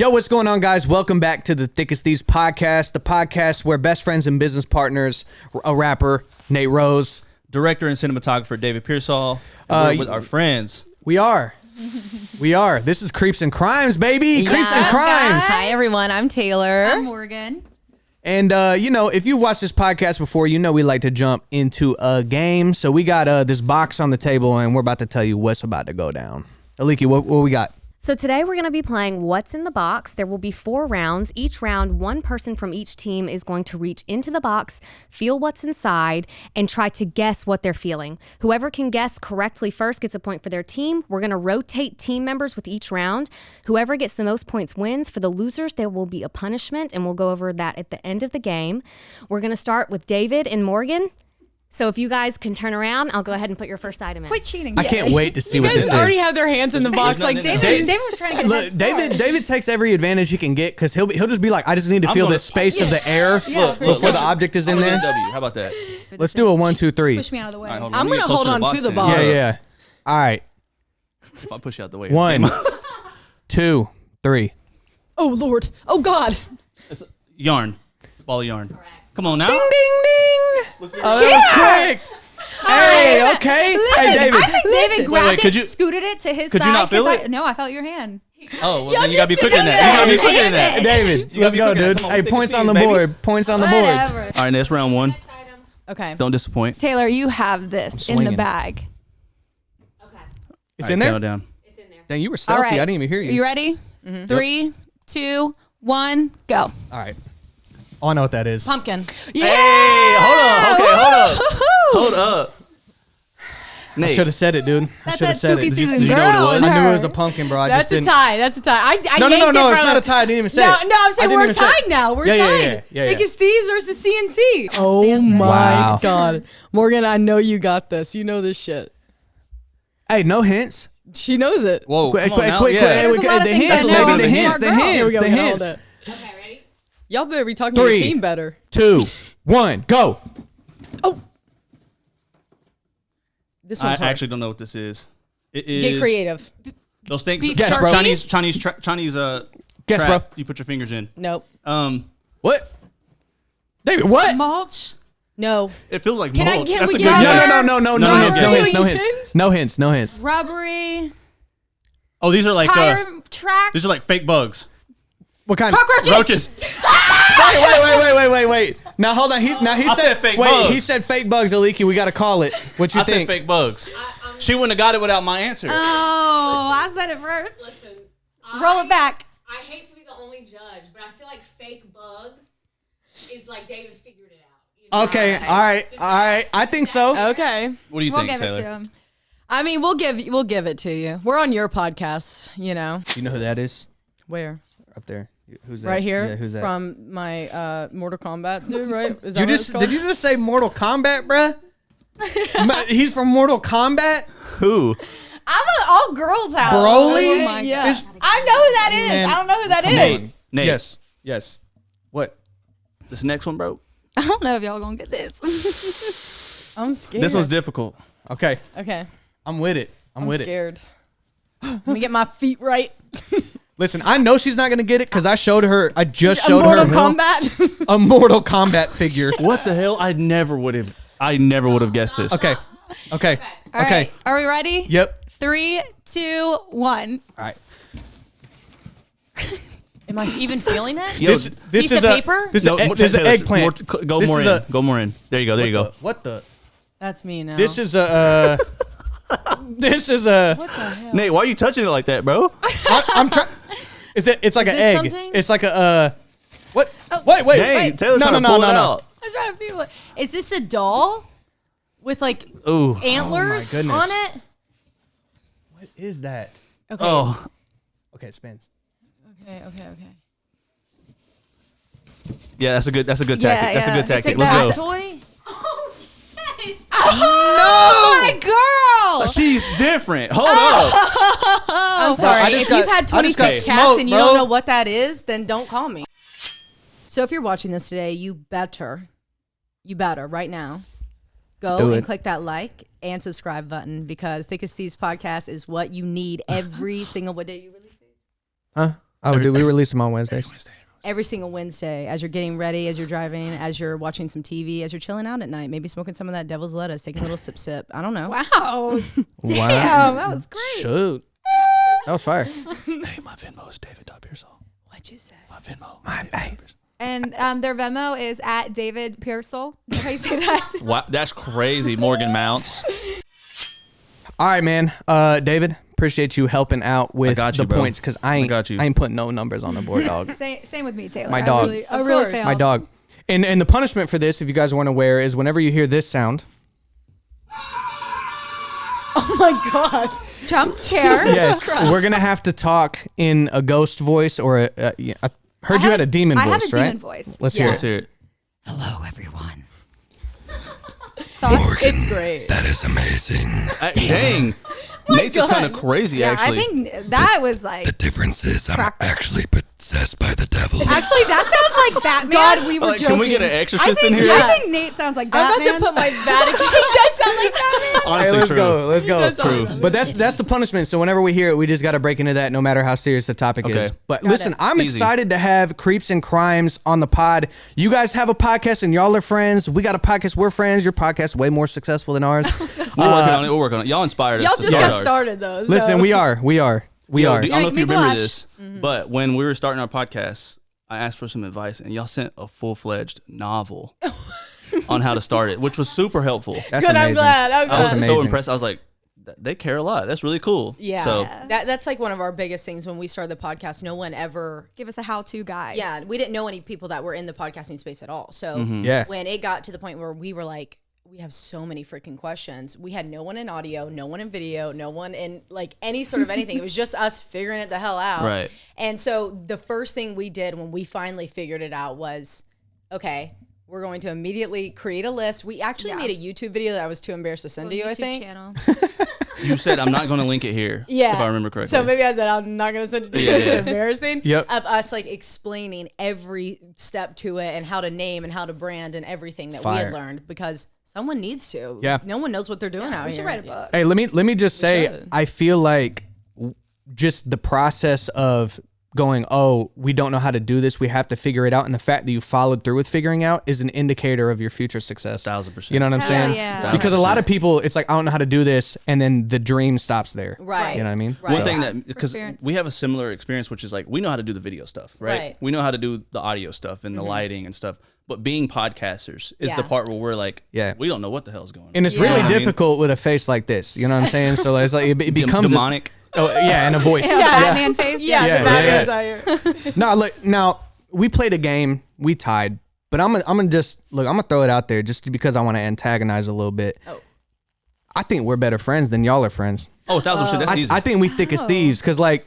Yo, what's going on, guys? Welcome back to the Thickest Thieves podcast, the podcast where best friends and business partners, a rapper, Nate Rose, director and cinematographer, David Pearsall, we're with our friends. We are. This is Creeps and Crimes, baby. Creeps and Crimes. Hi, everyone. I'm Taylor. I'm Morgan. And, if you've watched this podcast before, you know we like to jump into a game. So we got this box on the table, and we're about to tell you what's about to go down. Aliki, what we got? So today we're going to be playing What's in the Box. There will be 4 rounds. Each round, one person from each team is going to reach into the box, feel what's inside, and try to guess what they're feeling. Whoever can guess correctly first gets a point for their team. We're going to rotate team members with each round. Whoever gets the most points wins. For the losers, there will be a punishment, and we'll go over that at the end of the game. We're going to start with David and Morgan. So if you guys can turn around, I'll go ahead and put your first item in. Quit cheating. I can't wait to see what this is. You guys already have their hands in the box. Like David was trying to get a head start. David takes every advantage he can get because he'll just be like, I just need to feel the space of the air before the object is in there. How about that? Let's do a 1, 2, 3. Push me out of the way. Right, I'm going to hold on to the box. Yeah. All right. If I push you out the way. 1, 2, 3. Oh, Lord. Oh, God. It's yarn. Ball of yarn. Come on now. Ding, ding, ding. That was quick. Hey, okay. Hey, David. I think David grabbed could it, you- scooted it to his could side. you not feel 'cause it? No, I felt your hand. Oh, well, then you got to be quicker than that. You got to be quicker than that. David, You let's gotta be go, quicker. dude. Come on, Hey, thick points as on the thieves, board. baby. Points on the board. Whatever. All right, that's round 1. Okay. Don't disappoint. Taylor, you have this in the swinging. bag. Okay. It's All in right, there? count down. It's in there. Dang, you were All stealthy. right. I didn't even hear you. You ready? 3, 2, 1, go. All right. Oh, I know what that is. Pumpkin. Yeah. Hey, hold up. Okay, hold up. I Nate. should have said it, dude. I That's should that have said spooky it. season did you know what it girl was? in I knew her. it was a pumpkin, bro. I just That's a didn't. tie. That's a tie. I No, yanked it it's from not him. a tie. I didn't even say No, it. no, I'm I saying didn't we're even say it. tied now. We're Yeah, tied. yeah. Biggest Thieves versus CNC. Oh Stands right. my Wow. God. Morgan, I know you got this. You know this shit. Hey, no hints. She knows it. Whoa, Quick, come on now. quick. Yeah. There's a lot of The things hints, I know. baby. I'm The a hints. smart The girl. hints. Here we go. The We gotta hints. hold it. Okay, ready? Y'all better be talking to your 3, team better. 2, 1, go. This I one's hard. actually don't know what this is. It is Get creative. those things. Beef Guess, bro. Chinese Guess, trap bro. you put your fingers in. Nope. What? David, what? Mulch. No. It feels like Can mulch. we That's a get good out guess. there? No No hints. No hints. hints. No Any hints. hints? No hints. No hints. Rubbery. Oh, these are like Tire tracks. these are like fake bugs. What kind? cockroaches. Roaches. Wait. Now hold on. He said fake wait. bugs. He said fake bugs, Aliki. We got to call it. What you I said think? fake bugs. She wouldn't have got it without my answer. Oh, I said it first. Listen. Roll it back. I hate to be the only judge, but I feel like fake bugs is like David figured it out. You know? Okay. All right. I think so. Okay. What do you We'll think, give it Taylor? to him. I mean, we'll give it to you. We're on your podcast, you know. You know who that is? Where? Up there. Who's that? Right here. Yeah. Who's that? From my Mortal Kombat dude, right? Is that You what it's just called? did you just say Mortal Kombat, bruh? He's from Mortal Kombat. Who? I'm an all girls house. Broly? Oh my Yeah. God. I know who that is. Man, I don't know who that is. Nate. Nate. Yes. What? This next one, bro. I don't know if y'all gonna get this. I'm scared. This one's difficult. Okay. Okay. I'm with it. I'm with it. scared. Let me get my feet right. Listen, I know she's not gonna get it because I showed her. I just showed Mortal her Kombat. a Mortal Kombat figure. What the hell? I never would have guessed this. Okay. All right. Are we ready? Yep. 3, 2, 1. All right. Am I even feeling it? Yo, This Piece is of a paper? This no, is an Taylor, eggplant. Go This more is in. a- Go more in. There you go. There you go. What the? That's me now. This is a. This is a. What the hell? Nate, why are you touching it like that, bro? I'm trying. Is it? It's like Is an this egg. something? It's like a. What? Wait. Dang, Taylor's No, trying no, to pull no, it no. out. I'm trying to feel it. Is this a doll with like Ooh. antlers goodness. on it? What is that? Okay. Oh. Okay, it spins. Okay. Yeah, that's a good tactic. Yeah, That's a yeah. good tactic. It's Let's a go. Toy? Oh, my girl. She's different. Hold up. I'm sorry. I just If got- you've had I just 26 got cats smoked, and you bro. don't know what that is, then don't call me. So if you're watching this today, you better right now go Do and it. click that like and subscribe button because Thickest Thieves podcast is what you need every single what day you release these? Huh? Oh, do we release them on Wednesdays? Every single Wednesday, as you're getting ready, as you're driving, as you're watching some TV, as you're chilling out at night, maybe smoking some of that devil's lettuce, taking a little sip. I don't know. Wow. Wow. That was great. Shoot. That was fire. Hey, my Venmo is David.Pearsall. What'd you say? My Venmo. And their Venmo is at David Pearsall. How you say that? Wow, that's crazy. Morgan Mounts. All right, man. David, appreciate you helping out with the points because I ain't putting no numbers on the board, dog. Same with me, Taylor. My dog. I really failed. My dog. And the punishment for this, if you guys weren't aware, is whenever you hear this sound. Oh my God. Jump scare. Yes, we're gonna have to talk in a ghost voice or I heard you had a demon voice, right? I have a demon voice. Let's hear Let's it. hear it. Hello, everyone. Thoughts? It's great. That is amazing. Dang. Nate's is kind of crazy, Yeah, actually. I think that was like. The difference is I'm actually possessed by the devil. Actually, that sounds like Batman. God, we were Like, joking. can we get an exorcist in here? I think Nate sounds like Batman. I'm about to put my Vatican. He does sound like Batman. Honestly, Let's true. go. Let's go. True. But that's the punishment. So whenever we hear it, we just got to break into that, no matter how serious the topic is. But listen, I'm Easy. excited to have Creeps and Crimes on the pod. You guys have a podcast and y'all are friends. We got a podcast. We're friends. Your podcast is way more successful than ours. We're working on it. Y'all inspired us Y'all to just start got ours. started though. So. Listen, we are. Yo, are. I don't know if you Make me remember blush. this, but when we were starting our podcast, I asked for some advice, and y'all sent a full-fledged novel on how to start it, which was super helpful. That's Good, amazing. I'm glad. I was That's so amazing. impressed. I was like, they care a lot. That's really cool. Yeah. So That's like one of our biggest things when we started the podcast. No one ever. Give us a how-to guide. Yeah, we didn't know any people that were in the podcasting space at all. So Yeah. when it got to the point where we were like, we have so many freaking questions. We had no one in audio, no one in video, no one in like any sort of anything. It was just us figuring it the hell out. Right. And so the first thing we did when we finally figured it out was, okay, we're going to immediately create a list. We actually made a YouTube video that I was too embarrassed to send to you, I think. Channel. you said I'm not going to link it here. Yeah. If I remember correctly. So maybe I said I'm not going to send it to you. Yeah, It's yeah. embarrassing. Yep. Of us like explaining every step to it and how to name and how to brand and everything that we Fire. had learned because someone needs to. Yeah. No one knows what they're doing out We here. should write a book. Hey, let me just say, should. I feel like just the process of going, oh, we don't know how to do this, we have to figure it out, and the fact that you followed through with figuring out is an indicator of your future success. 1,000%. You know what I'm Hell saying? yeah. Because a lot of people, it's like, I don't know how to do this, and then the dream stops there. Right. You know what I mean? Right. One thing that, because Perseverance. we have a similar experience, which is like, we know how to do the video stuff, right? Right. We know how to do the audio stuff and the lighting and stuff. But being podcasters is the Yeah. part where we're like, Yeah. we don't know what the hell's going on. And it's Yeah. really You know what I mean? difficult with a face like this. You know what I'm saying? So it's like, it becomes demonic. Oh, yeah, and a voice. Batman face. Yeah, Yeah, the yeah, Batman's out here. No, look, now we played a game, we tied, but I'm gonna throw it out there just because I want to antagonize a little bit. Oh. I think we're better friends than y'all are friends. Oh, 1,000%. That's easy. I think we thick as thieves because, like,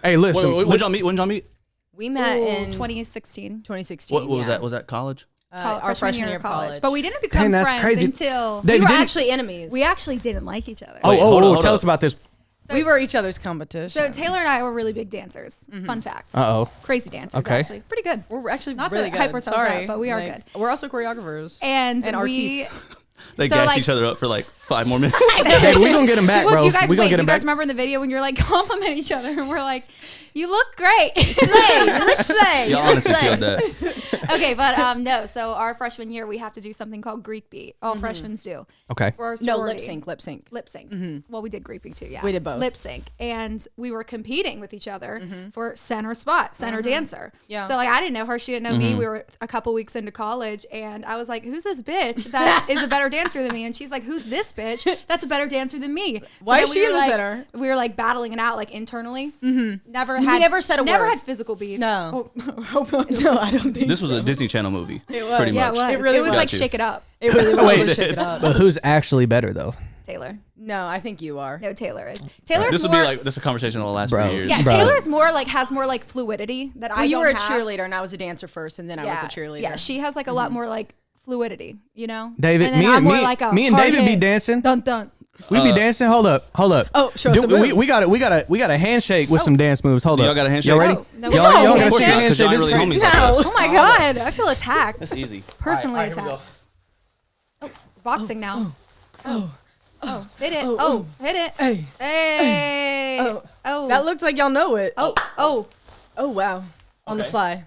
hey, listen, Wait, when y'all meet? When y'all meet? We met in 2016. 2016. What was yeah. that? Was that college? Our freshman year of college. But we didn't become Dang, that's friends crazy. until They we were didn't- actually enemies. we actually didn't like each other. Wait, hold on, tell up. us about this. we were each other's competition. So Taylor and I were really big dancers. Fun fact. Uh-oh. Crazy dancers, Okay. actually. Pretty good. we're actually Not to really good. hype ourselves Sorry, up, but we are Like, good. We're also choreographers And and we... artistes. They So, gassed like- each other up for like 5 more minutes. Hey, we gonna get him back, Well, bro. do you guys, we gonna wait, get do him you guys back. remember in the video when you're like compliment each other and we're like, you look great. Let's say. Y'all honestly killed that. Okay, but no. So our freshman year, we have to do something called Greek beat. All freshmen do. Okay. For our No, sorority. lip sync. Lip sync. Well, we did Greek beat too. Yeah, We did both. Lip sync, and we were competing with each other for center spot, center dancer. Yeah. So like, I didn't know her, she didn't know me. We were a couple weeks into college, and I was like, "Who's this bitch that is a better dancer than me?" And she's like, "Who's this bitch that's a better dancer than me?" So Why then is she we in were the like- center? We were like battling it out like internally. Never had. never said a Never word. had physical beef. No. Hope not. No, I don't think This was a Disney Channel movie. It was. Pretty Yeah, much. it was. It really was was. like Got you. Shake It Up. It really Wait, was. Shake it up. but who's actually better though? Taylor. No, I think you are. No, Taylor is. Taylor's This would more, be like, this is a conversation that will last Bro. for years. Yeah, Bro. Taylor's more like has more like fluidity that I Well, you don't were a have. cheerleader and I was a dancer first, and then I was a cheerleader. Yeah, she has like a lot more like fluidity, you know. David, and then me I'm and more me, like a me and hard David be hit. dancing. Dun dun. We be dancing. Hold up. Oh, show us the we move. got a handshake with some dance moves. Hold Do up. y'all got a handshake? Y'all ready? Oh, no, y'all, no, y'all of got a Of course not, because handshake. y'all ain't This is really crazy. homies like us. Oh my god, I feel attacked. That's easy. Personally All right, here we attacked. Boxing now. Oh, hit it. Oh, Oh, hit it. Hey. Hey. Oh. Oh. That looks like y'all know it. Oh. Oh. Oh, wow. On the fly.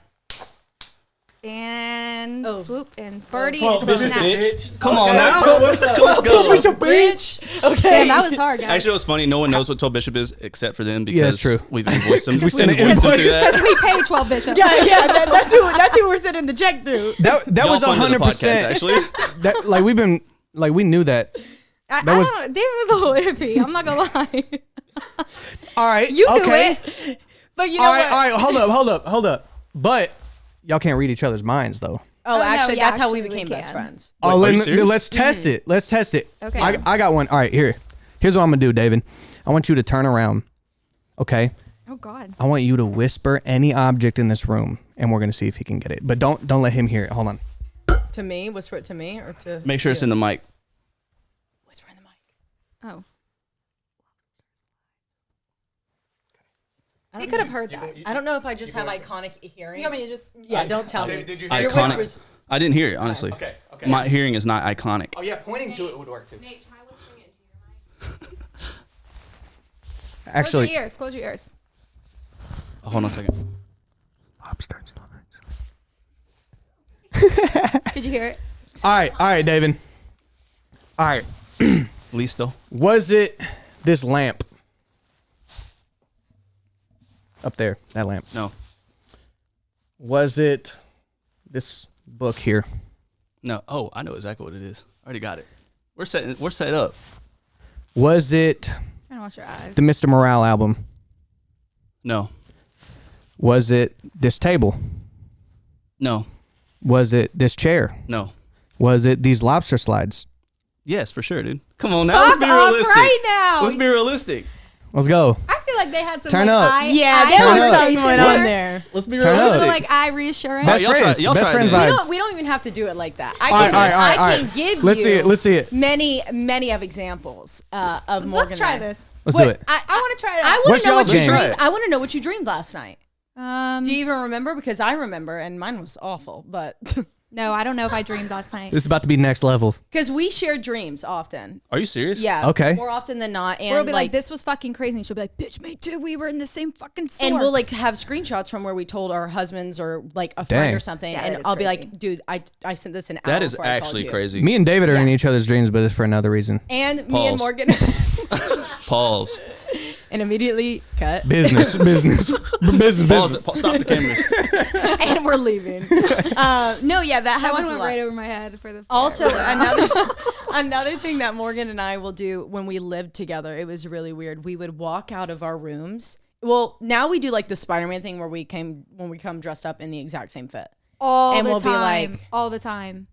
And swoop and birdie. 12 and bitches, snap. bitch. Come on now. Let's go. Bitch. Okay. Damn, that was hard, guys. Actually, it was funny. No one knows what 12 Bishop is except for them because Yeah, that's true. we've invoiced them. We sent an invoiced them through Because that. we pay 12 Bishop. Yeah. That's who we're sending the check to. That Y'all was funded the 100%. podcast, actually. That we knew that. I That was- don't know. David was a little iffy. I'm not going to lie. All right. You okay. knew it. But you know All what? right. Hold up. But y'all can't read each other's minds though. Oh, no, actually, yeah, that's how we actually, we became best can. friends. Wait, Oh, are you then serious? let's test it. Let's test it. Okay. I got one. All right, here's what I'm gonna do, David. I want you to turn around. Okay. Oh, God. I want you to whisper any object in this room, and we're gonna see if he can get it. But don't let him hear it. Hold on. To me? Whisper it to me or to Make sure it's in the mic. Whisper in the mic. Oh. I He don't could know. have heard that. I don't know if I just have iconic hearing. You want me to just... Yeah, don't tell me. Did you Your Iconic. whispers. I didn't hear it, honestly. Okay. My hearing is not iconic. Oh yeah, pointing to it would work too. Nate, try whispering it into your mic. Actually, Close your ears. Oh, hold on a second. Did you hear it? all right, David. All right. Listo. Was it this lamp up there? That lamp. No. Was it this book here? No. Oh, I know exactly what it is. I already got it. We're set up. Was it Trying to wash your eyes. the Mr. Morale album? No. Was it this table? No. Was it this chair? No. Was it these lobster slides? Yes, for sure, dude. Come on now. Fuck Let's be off realistic. right now. Let's be realistic. Let's go. I feel like they had some Turn like up. Yeah, there Turn was up. something going on there. there. Let's be Turn up. realistic. So like eye reassurance. Best y'all try- friends. y'all Best try friends this. vibes. We don't even have to do it like that. All right. I can give Let's you see it. Let's see it. many of examples of Morgan. Let's try and I. this. Let's What- do it. I want to try it I out. want What's to know what y'all's you game? dreamed. I want to know what you dreamed last night. Do Do you even remember? Because I remember, and mine was awful. But No, I don't know if I dreamed last night. This is about to be next level. because we share dreams often. Are you serious? Yeah. Okay. More often than not, and We'll be like, this was fucking crazy. And she'll be like, bitch, me too. We were in the same fucking store. and we'll like have screenshots from where we told our husbands or like a friend Dang. or something, Yeah, and that is I'll be crazy. like, dude, I sent this an hour That is before I called actually you. crazy. Me and David are in Yeah. each other's dreams, but it's for another reason. And me and Pause. Morgan, Pause. and immediately cut, Business. Pause it. Stop the cameras. and we're leaving. No, yeah, that that one happens a went lot. right over my head for the. Also, another thing that Morgan and I will do when we lived together, it was really weird. We would walk out of our rooms. Well, now we do like the Spider-Man thing where we come dressed up in the exact same fit. all and the we'll be time. like- all the time.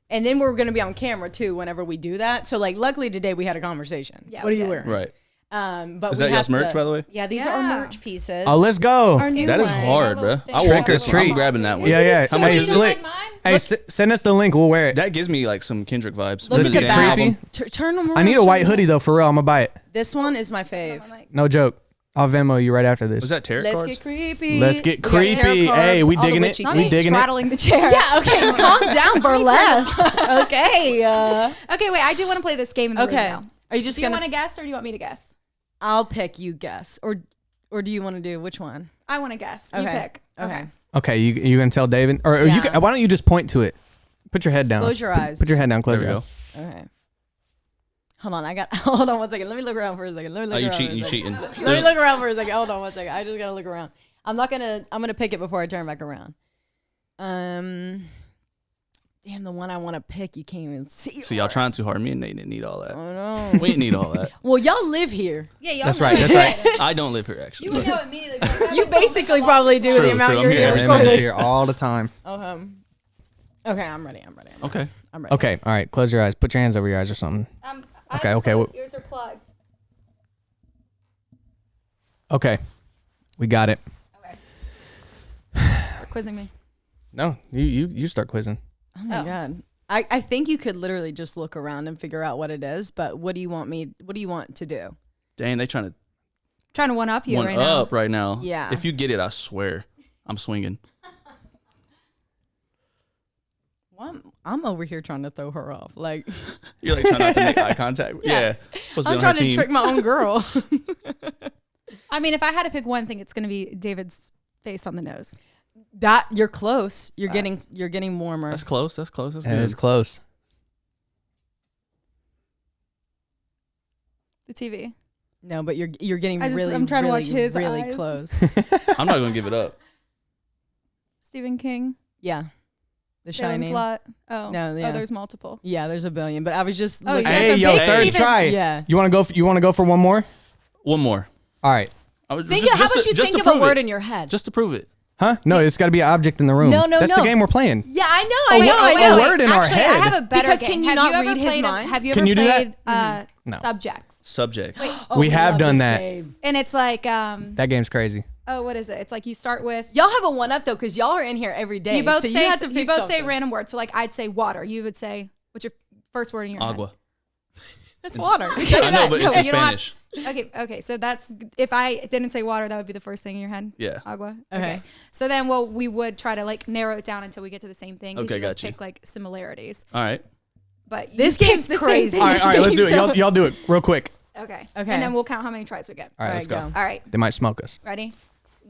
And then we're going to be on camera too whenever we do that. So like luckily today we had a conversation. Yeah, what are we you did. wearing? Right. But Is we that y'all's have merch, to- by the way? Yeah, these are our Yeah. merch pieces. Oh, let's go. Our new That is ones. hard, bro. I Trick want or this one. treat. I'm grabbing that one. Yeah. How much Hey, is it? Slick. Hey, send us the link. We'll wear it. That gives me like some Kendrick vibes. Look This at the is back. creepy. Turn them around. I need a white hoodie though, for real. I'm gonna buy it. This one is my fave. No joke. I'll Venmo you right after this. Was that tarot Let's cards? get creepy. Let's get We got tarot creepy. cards, Hey, we all the digging it. witchy Not We things. me digging it. straddling the chair. Yeah, okay, calm down, burlesque. Okay. Okay, wait. I do want to play this game in the Okay. room now. Are you just Do you gonna? want to guess or do you want me to guess? I'll pick. You guess, or do you want to do which one? I want to guess. You Okay. pick. Okay. Okay, you gonna tell David, or you? Yeah. Can, why don't you just point to it? Put your head down. Close your eyes. Put your head down. Close There we your go. eyes. Okay. Hold on, hold on 1 second. Let me look around for a second. Let me look Oh, you around cheating? You for a second. cheating? Let me look around for a second. Hold on 1 second. I just gotta look around. I'm gonna pick it before I turn back around. Damn, the one I want to pick, you can't even see. See, y'all trying too hard. Me and Nate didn't need all that. Oh no. We didn't need all that. Well, y'all live here. Yeah, y'all That's know. right. That's right. I don't live here actually. You would know immediately. You basically probably do True, the amount true. you're I'm here. here. Raymond's recording. here all the time. Okay, I'm ready. Okay. I'm ready. Okay. All right. Close your eyes. Put your hands over your eyes or something. Okay, okay, His ears are plugged. Okay. We got it. You're quizzing me. No, you start quizzing. Oh my god. I think you could literally just look around and figure out what it is, but what do you want to do? Dang, they trying to Trying to one up you one right now. up right now. Yeah. If you get it, I swear, I'm swinging. Well, I'm over here trying to throw her off. Like You're like trying not to make eye contact. Yeah. Supposed to be I'm on trying her to team. trick my own girl. I mean, if I had to pick one thing, it's going to be David's face on the nose. That you're close. You're getting warmer. That's close. That's close. That's That good. is close. The TV. No, but you're getting I'm trying to watch his really eyes. close. I'm not gonna give it up. Stephen King. Yeah. The Salem Shining. Slot. Oh. No, yeah. Oh, there's multiple. Yeah, there's a billion, but I was just Oh, looking yeah. Hey, That's a yo, big third Steven- try. Yeah. You want to go for one more? One more. All right. I was, How just about to- you just think to of a prove word it. in your head? Just to prove it. Huh? No, it's got to be an object in the room. No, That's the no. game we're playing. Yeah, I know. Oh, I know. wait, I know. word in our Actually, head. I have a better Because game. can you have not you ever read his played mind? Have you Can ever you do that? played No. subjects? Subjects. We have done that. And it's like That game's crazy. oh, what is it? It's like you start with Y'all have a one up though, because y'all are in here every day. you both so say you have to you pick both something. say random words. So like I'd say water. You would say what's your first word in your Agua. That's water. I know, but it's in you don't have- Spanish. head? Okay. So that's if I didn't say water, that would be the first thing in your head. Yeah. Agua. Okay. So then we would try to like narrow it down until we get to the same thing. 'Cause Okay, you would gotcha. pick like similarities. All right. But you This pick game's the same crazy. thing. All right, let's do it. Y'all do it real quick. Okay. Okay. And then we'll count how many tries we get. All right, let's go. go. All right. They might smoke us. Ready? got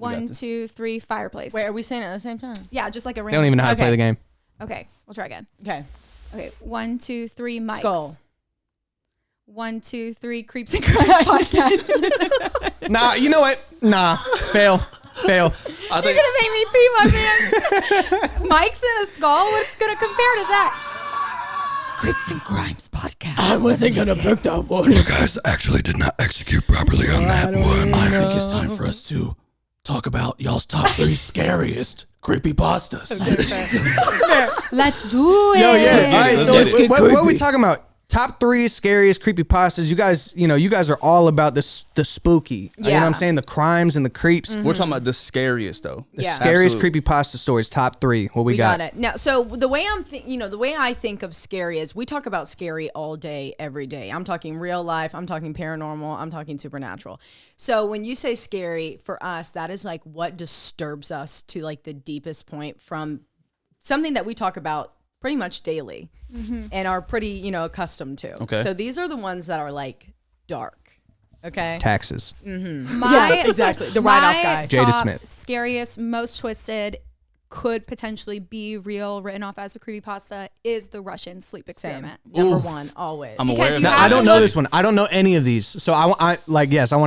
1, this. 2, 3. Fireplace. Wait, are we saying it at the same time? Yeah, just like a They random. don't even know how to play Okay. the game. Okay, we'll try again. Okay. Okay, 1, 2, 3. Mics. Skull. 1, 2, 3. Creeps and Crimes podcast. Nah, you know what? Nah, fail. I think You're gonna make me pee my pants. Mics and a skull. What's gonna compare to that? Creeps and Crimes podcast. I wasn't gonna pick that one. You guys actually did not execute properly on that one. I think it's time for us to talk about y'all's top 3 scariest creepypastas. Let's do it. Yo, yeah. All right, Let's so get it. what are we talking about? Top 3 scariest creepypastas. You guys are all about the spooky. You know what I'm saying? The crimes and the creeps. We're talking about the scariest though. The Yeah. scariest Absolutely. creepypasta stories. Top 3. What we We got? got it. Now, so the way the way I think of scary is we talk about scary all day, every day. I'm talking real life. I'm talking paranormal. I'm talking supernatural. So when you say scary, for us, that is like what disturbs us to like the deepest point from something that we talk about pretty much daily and are pretty, accustomed to. Okay. So these are the ones that are like dark. Okay. Taxes. My exactly. The write-off guy. Jada top Smith. Scariest, most twisted, could potentially be real, written off as a creepypasta, is the Russian sleep Same. experiment. Number one, always. I'm Because aware of you that. have I don't to know look- this one. I don't know any of these. So I want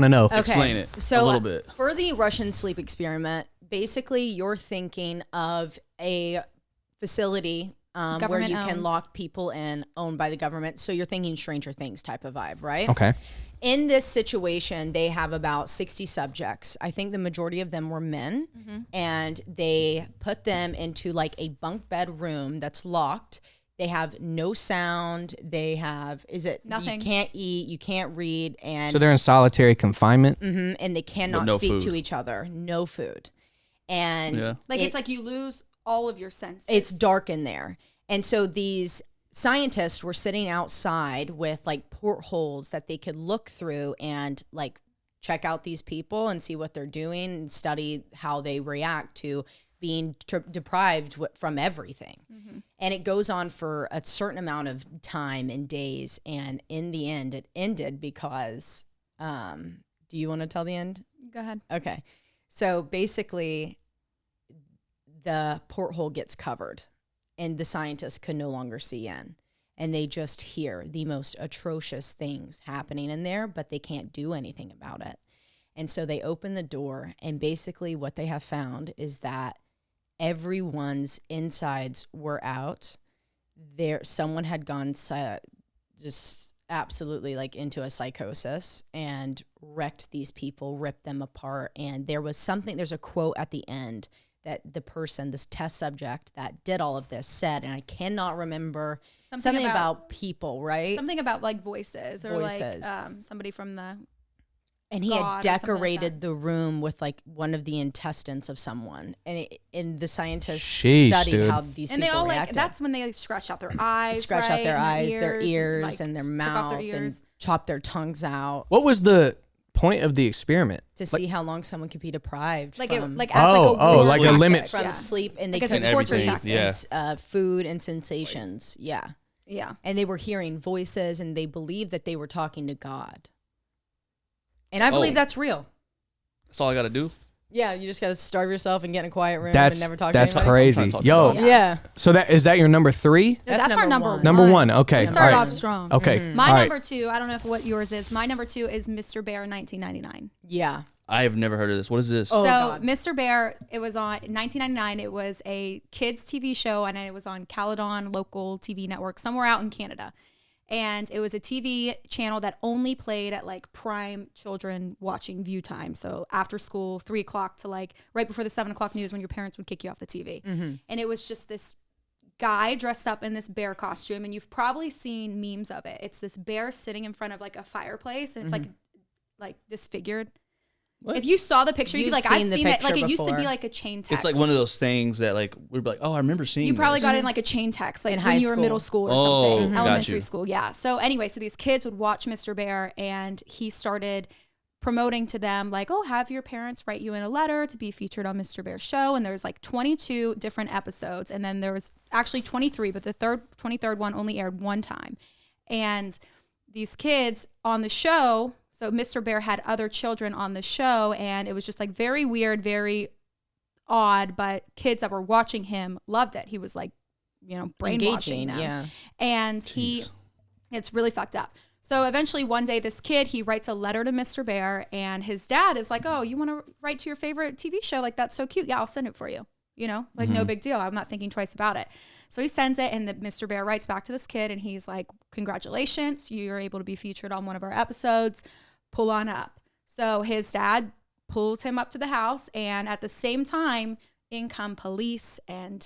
to know. Okay. Explain it So a little bit. For the Russian sleep experiment, basically you're thinking of a facility where you Government can owned. lock people in, owned by the government. So you're thinking Stranger Things type of vibe, right? Okay. In this situation, they have about 60 subjects. I think the majority of them were men, and they put them into like a bunk bed room that's locked. They have no sound. They have Nothing. You can't eat, you can't read, and So they're in solitary confinement. and they cannot no speak to food. each other. No food, and Yeah. Like it's like you lose all of your senses. it's dark in there. And so these scientists were sitting outside with like portholes that they could look through and like check out these people and see what they're doing and study how they react to being deprived from everything. And it goes on for a certain amount of time and days. And in the end, it ended because, do you want to tell the end? Go ahead. Okay. So basically, the porthole gets covered and the scientists could no longer see in. And they just hear the most atrocious things happening in there, but they can't do anything about it. And so they open the door, and basically what they have found is that everyone's insides were out. Someone had gone just absolutely like into a psychosis and wrecked these people, ripped them apart. And there's a quote at the end that the person, this test subject that did all of this said, and I cannot remember something about people, right? Something about like voices or Voices. like somebody from the And he God had or something like decorated the room with like one of the intestines of someone, and the scientists Sheesh, studied dude. how these and people they all reacted. like that's when they like scratch out their eyes, Scratch out their right, eyes, and their ears, like, and their took mouth, off their and ears. chop their tongues out What was the point of the experiment? to see how long someone could be deprived Like from, it like as like a war like a tactic. limit. from Yeah. sleep, and they Like it's a couldn't torture sleep, tactic. Yeah. and, food and sensations. Yeah. Yeah. And they were hearing voices, and they believed that they were talking to God. And I believe Oh. that's real. That's all I got to do. Yeah, you just gotta starve yourself and get in a quiet room That's and never talk that's to anybody. crazy. I'm trying to talk Yo, about Yeah. so is that your number 3? That's our number one. Number 1. Okay. We started all off right. strong. Okay. My all right. number 2, I don't know what yours is. My number 2 is Mr. Bear 1999. Yeah. I have never heard of this. What is this? Oh, So God. Mr. Bear, it was on 1999. It was a kids TV show, and it was on Caledon local TV network somewhere out in Canada. And it was a TV channel that only played at like prime children watching view time. So after school, 3 o'clock to like right before the 7 o'clock news when your parents would kick you off the TV. And it was just this guy dressed up in this bear costume, and you've probably seen memes of it. It's this bear sitting in front of like a fireplace, and it's like disfigured. What? If you saw the picture, you'd be You've like, I've seen the seen it. Like picture it used to be before. like a chain text. It's like one of those things that like we'd be like, oh, I remember seeing. You probably this. got it in like a chain text, like In when high you were school. middle school or Oh, something, got elementary you. school. Yeah. So anyway, so these kids would watch Mr. Bear, and he started promoting to them like, oh, have your parents write you in a letter to be featured on Mr. Bear's show. And there's like 22 different episodes, and then there was actually 23, but the 23rd one only aired one time. And these kids on the show. So Mr. Bear had other children on the show, and it was just like very weird, very odd, but kids that were watching him loved it. He was like, brainwashing them. Yeah. And Jeez. it's really fucked up. So eventually one day this kid, he writes a letter to Mr. Bear, and his dad is like, oh, you want to write to your favorite TV show? Like, that's so cute. Yeah, I'll send it for you. No big deal. I'm not thinking twice about it. So he sends it, and Mr. Bear writes back to this kid, and he's like, congratulations, you're able to be featured on one of our episodes. Pull on up. So his dad pulls him up to the house, and at the same time, in come police and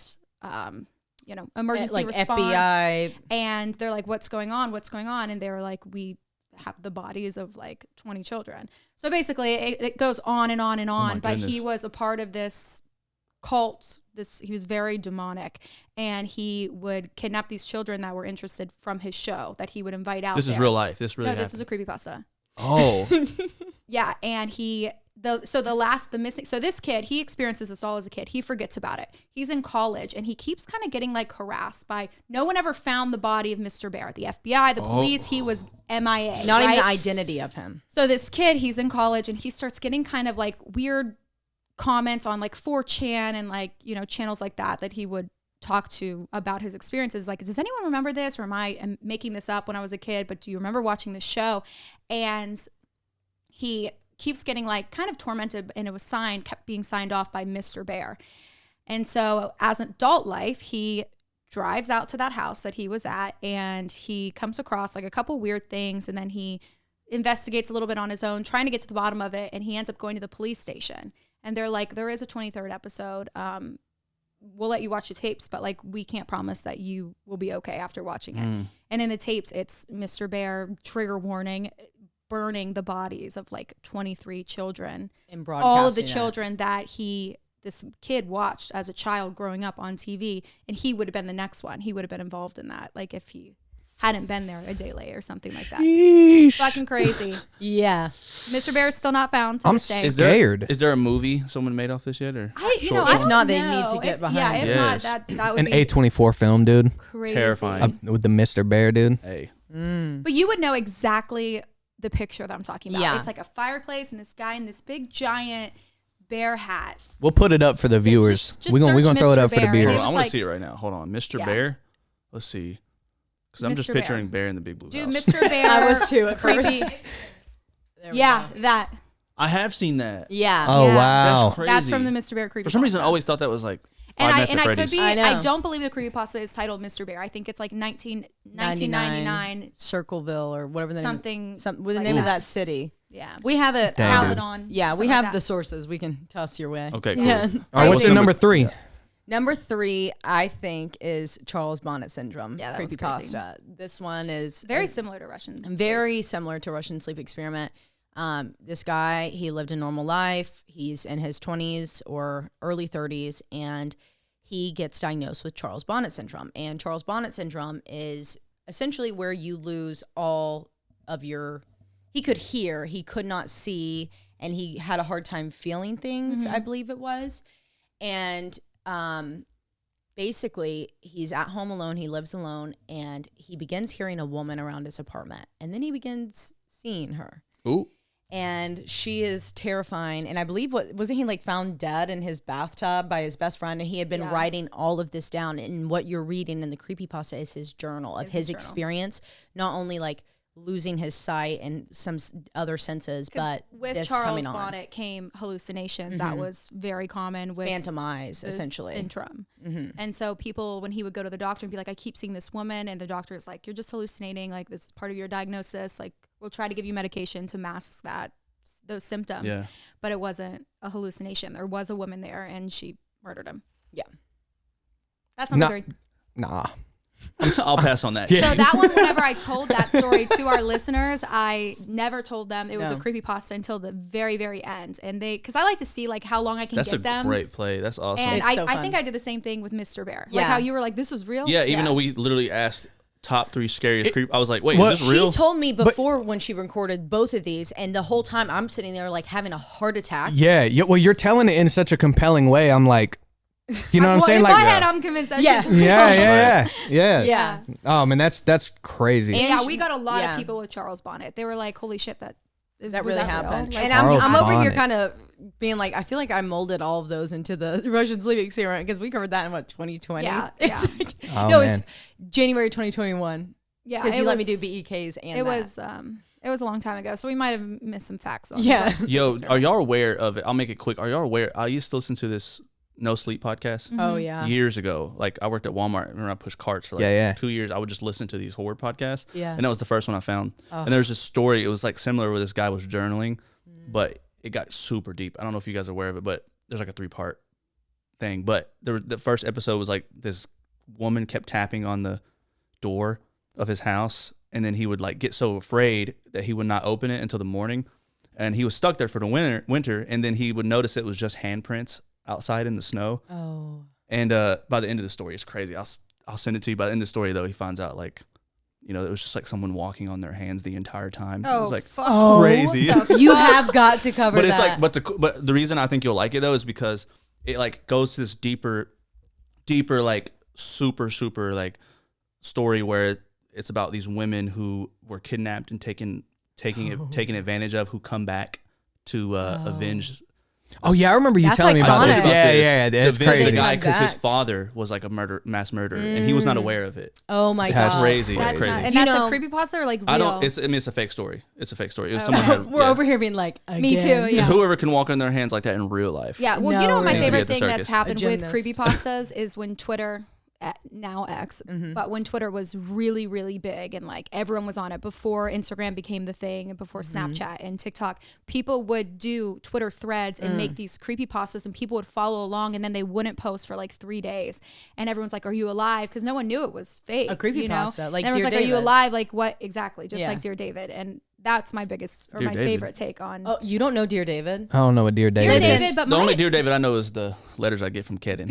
emergency Like response. FBI. And they're like, what's going on? What's going on? And they were like, we have the bodies of like 20 children. So basically it goes on and on and on, but goodness. he was a part of this cult. He was very demonic, and he would kidnap these children that were interested from his show that he would invite out. This is there. real life. This really No, happened. this is a creepypasta. Oh, Yeah, and so this kid, he experiences this all as a kid. He forgets about it. He's in college, and he keeps kind of getting like harassed by, no one ever found the body of Mr. Bear. The FBI, the police, he was MIA. Not even right? the identity of him. So this kid, he's in college, and he starts getting kind of like weird comments on like 4chan and like, channels like that he would talk to about his experiences. Like, does anyone remember this, or am I making this up when I was a kid? But do you remember watching this show? And he keeps getting like kind of tormented, and it was kept being signed off by Mr. Bear. And so as an adult life, he drives out to that house that he was at, and he comes across like a couple weird things, and then he investigates a little bit on his own, trying to get to the bottom of it, and he ends up going to the police station. And they're like, there is a 23rd episode. We'll let you watch the tapes, but like, we can't promise that you will be okay after watching it. And in the tapes, it's Mr. Bear, trigger warning, burning the bodies of like 23 children. In All of the broadcasting that. children that this kid watched as a child growing up on TV, and he would have been the next one. He would have been involved in that. Like if he hadn't been there a day late or something like that. Sheesh. Fucking crazy. Yeah. Mr. Bear is still not found to I'm this day. scared. Is there a movie someone made off this yet, or short I film? If not, they don't need to know. get If behind. if Yes. not, that would An be A24 film, dude. crazy. Terrifying. With the Mr. Bear, dude. Hey, But you would know exactly the picture that I'm talking about. Yeah. It's like a fireplace and this guy in this big giant bear hat. We'll put it up for the viewers. just We're gonna search throw it Mr. up for the Bear. beers. hold He's on, I just want like- to see it right now. Hold on, Mr. Yeah. Bear. Let's see, because I'm just Mr. Bear. picturing Bear in the Big Blue Dude, House. Mr. Bear. I was too at creepy. first. There we Yeah, go. that. I have seen that. Yeah. Oh Yeah. wow. That's crazy. That's from the Mr. Bear creepypasta. For some reason, I always thought that was like Five And Nights at I could Freddy's. be. I know. I don't believe the creepypasta is titled Mr. Bear. I think it's like 1999. Circleville or whatever the Something name. With the like name of that. that city. Yeah. We have it. Dang, dude. Caledon. Yeah, we something have like the that. sources. We can toss your way. Okay, cool. Yeah. All right, what's your number 3? Number 3, I think, is Charles Bonnet syndrome. Yeah, that one's crazy. Creepypasta. This one is Very similar to Russian. very similar to Russian sleep experiment. This guy, he lived a normal life. He's in his 20s or early 30s, and he gets diagnosed with Charles Bonnet syndrome. And Charles Bonnet syndrome is essentially where you lose all of your. He could hear, he could not see, and he had a hard time feeling things. I believe it was, and basically he's at home alone. He lives alone, and he begins hearing a woman around his apartment, and then he begins seeing her. Ooh. And she is terrifying. And I believe, wasn't he like found dead in his bathtub by his best friend? And he had been writing all of this down. And what you're reading in the creepypasta is his journal of his experience, not only like losing his sight and some other senses, but with this Charles coming on. Bonnet came hallucinations. That was very common with Phantom eyes, essentially. syndrome. And so people, when he would go to the doctor and be like, I keep seeing this woman, and the doctor is like, you're just hallucinating, like this is part of your diagnosis, like we'll try to give you medication to mask those symptoms. But it wasn't a hallucination. There was a woman there and she murdered him. That's not very I'll pass on that. So that one, whenever I told that story to our listeners, I never told them it was a creepypasta until the very, very end. And because I like to see like how long I can get them. That's a great play. That's awesome. And It's so I fun. think I did the same thing with Mr. Bear. Like how you were like, this was real. Yeah, even though we literally asked top 3 scariest creep, I was like, wait, Well, is this real? She told me before when she recorded both of these, and the whole time I'm sitting there like having a heart attack. Yeah. Well, you're telling it in such a compelling way. I'm like, you know what I'm saying? In Like, my head, I'm convinced that shit's real. yeah. Oh man, that's crazy. And yeah, we got a lot of people with Charles Bonnet. They were like, holy shit, that Really happened. Like, And I'm Charles over here Bonnet. kind of being like, I feel like I molded all of those into the Russian sleeping serum because we covered that in 2020? Yeah, It's yeah. like- Oh, no, it was man. January 2021. yeah, Because it you let was- me do BEKs and It that. was a long time ago, so we might have missed some facts on Yeah. it. Yo, are y'all aware of it? I'll make it quick. Are y'all aware? I used to listen to this No Sleep podcast Oh yeah. years ago. Like I worked at Walmart. Remember I pushed carts for like 2 years. I would just listen to these horror podcasts. Yeah. And that was the first one I found. And there's a story. It was like similar where this guy was journaling, but it got super deep. I don't know if you guys are aware of it, but there's like a 3-part thing. But the first episode was like this woman kept tapping on the door of his house, and then he would like get so afraid that he would not open it until the morning, and he was stuck there for the winter, and then he would notice it was just handprints outside in the snow. Oh. And by the end of the story, it's crazy. I'll send it to you. By the end of the story, though, he finds out like, you know, it was just like someone walking on their hands the entire time. It was like crazy. You have got to cover But it's that. like, but the reason I think you'll like it though is because it like goes to this deeper, like super like story where it's about these women who were kidnapped and taken advantage of, who come back to avenge. Oh yeah, I remember you That's telling me like about Bonnet. this. Yeah, that's the crazy. guy because his Back. father was like a mass murderer, and he was not aware of it. Oh my That's god. crazy. That's It's crazy. and You that's know- a creepypasta or like real? I don't. It's a fake story. It's a fake story. It was someone who, We're over here being like, Me again. too. Yeah. whoever can walk on their hands like that in real life. Yeah, well, No, you know what my really. Needs to be favorite at the thing that's circus. happened A with gymnast. creepypastas is when Twitter, now X, but when Twitter was really, really big and like everyone was on it before Instagram became the thing and before Snapchat and TikTok, people would do Twitter threads and make these creepypastas and people would follow along and then they wouldn't post for like 3 days. And everyone's like, are you alive? Because no one knew it was fake. A creepypasta, you know? like and everyone's Dear like, are you David. alive? Like what? Exactly. Just Yeah. like Dear David. And that's my biggest or Dear my David. favorite take on Oh, you don't know Dear David? I don't know what Dear Dear David is. David, but The only my, Dear David I know is the letters I get from Kedden.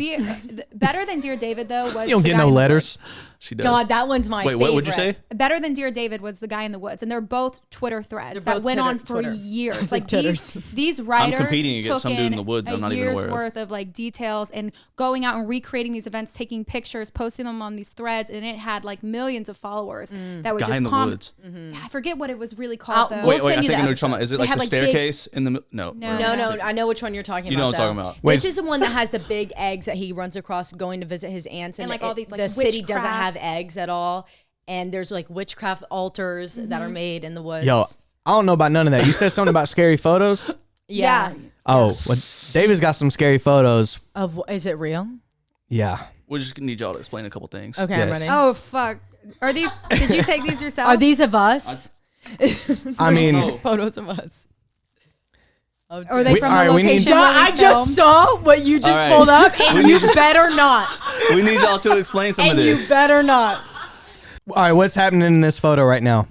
better than Dear David though was You don't the get guy no in the letters. woods. She does. God, that one's my Wait, what would you favorite. say? Better than Dear David was the guy in the woods, and they're both Twitter threads They're that both went on for Twitter. years. Sounds Like like titters. these writers competing against took some dude in in the woods a I'm not even year's aware of. worth of like details and going out and recreating these events, taking pictures, posting them on these threads, and it had like millions of followers that would Guy just in the comment. woods. I forget what it was really called though. We'll Wait, I send think you I know the what you're talking about. Is it They like had, the like, big- staircase in the no? No, I know which one you're talking You about. know what I'm talking though. about. Wait, This is the one that has the big eggs that he runs across going to visit his aunts, And, like, all these, like, the city doesn't have witchcrafts. eggs at all, and there's like witchcraft altars that are made in the woods. Yo, I don't know about none of that. You said something about scary photos. yeah. Oh, well, David's got some scary photos. Is it real? Yeah. We just need y'all to explain a couple things. Okay, I'm Yes. ready. Oh fuck! Are these? Did you take these yourself? Are these of us? I mean, Oh. Photos of us. Or are they We- from all the right, we need- location? Duh, where we I just filmed? saw what you just All right. pulled up, and We you need- better not. We need y'all to explain some of And you this. better not. all right, what's happening in this photo right now?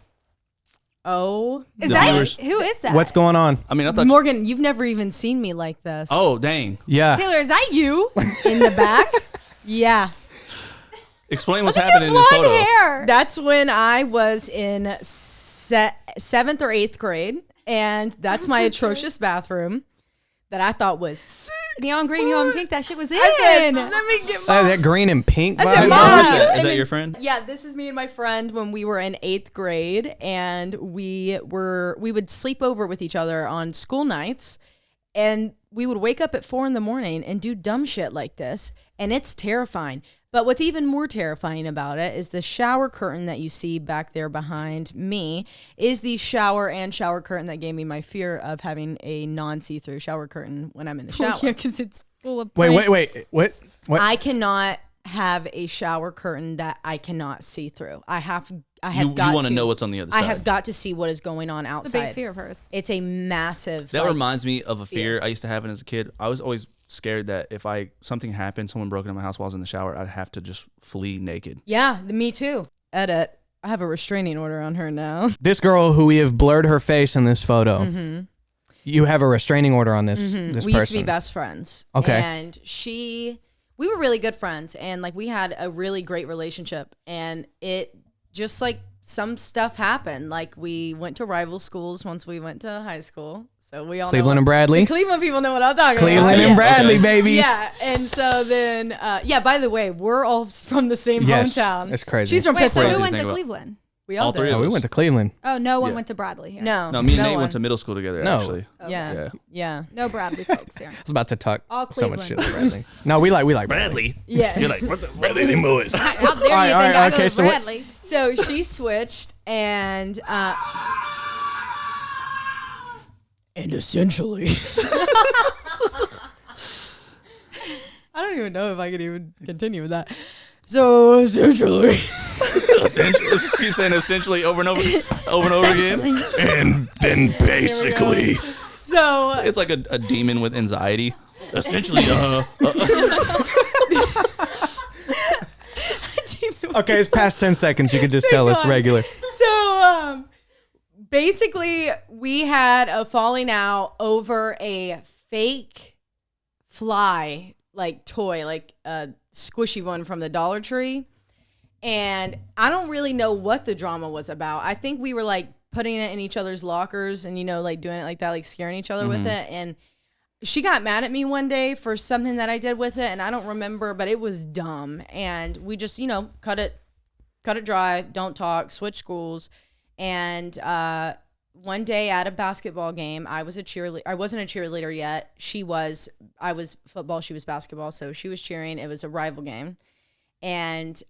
Oh, Is The that viewers- who is that? What's going on? I mean, I thought. Morgan, you've never even seen me like this. Oh, dang! Yeah. Taylor? Is that you? In the back? Yeah. Explain what's Look at your happening in this blonde photo. hair. That's when I was in 7th or 8th grade, and that's my atrocious bathroom that I thought was sick. neon green, neon pink. That shit was in. Let me get That green and pink I said, vibe. Mom. Is that your friend? Yeah, this is me and my friend when we were in 8th grade, and we would sleep over with each other on school nights, and we would wake up at 4 a.m. and do dumb shit like this, and it's terrifying. But what's even more terrifying about it is the shower curtain that you see back there behind me is the shower curtain that gave me my fear of having a non-see-through shower curtain when I'm in the shower. Yeah, because it's full of. Wait. What? I cannot have a shower curtain that I cannot see through. I have You got want to to know what's on the other side. I have got to see what is going on It's a outside. big fear of hers. It's a massive. That like, reminds me of a fear I used to have as a kid. I was always scared that if something happened, someone broke into my house while I was in the shower, I'd have to just flee naked. Yeah, me too. Edit. I have a restraining order on her now. This girl who we have blurred her face in this photo. You have a restraining order on this this We person. used to be best friends. Okay. And we were really good friends, and like we had a really great relationship, and it just like some stuff happened. Like we went to rival schools once we went to high school. So we all Cleveland know and Bradley. The Cleveland people know what I'm talking Cleveland about. and Bradley, Okay. baby. Yeah, and so then, by the way, we're all from the same Yes, hometown. that's crazy. She's from Wait, so Pittsburgh. who Crazy went to to think about. Cleveland? We all, All three did. of Oh, we us. went to Cleveland. Oh, no one Yeah. went to Bradley here. No, No, me and no Nate one. went to middle school together, No. actually. Yeah, yeah. No Bradley folks here. I was about to talk All so much shit Cleveland. about Bradley. No, we like Bradley. Yeah. You're like, what the Bradley the boys? How dare you think right, I go okay, to so what- Bradley? So she switched, and essentially, I don't even know if I can even continue with that. So essentially, Essentially, she's saying essentially over and over again. And then basically, so It's like a demon with anxiety. Essentially, Okay, it's past 10 seconds. You can just tell us God. regular. So, basically, we had a falling out over a fake fly, like toy, like a squishy one from the Dollar Tree. And I don't really know what the drama was about. I think we were like putting it in each other's lockers and, like doing it like that, like scaring each other with it. And she got mad at me one day for something that I did with it. And I don't remember, but it was dumb. And we just, cut it dry, don't talk, switch schools. And one day at a basketball game, I was a cheerleader. I wasn't a cheerleader yet. I was football, she was basketball. So she was cheering. It was a rival game. And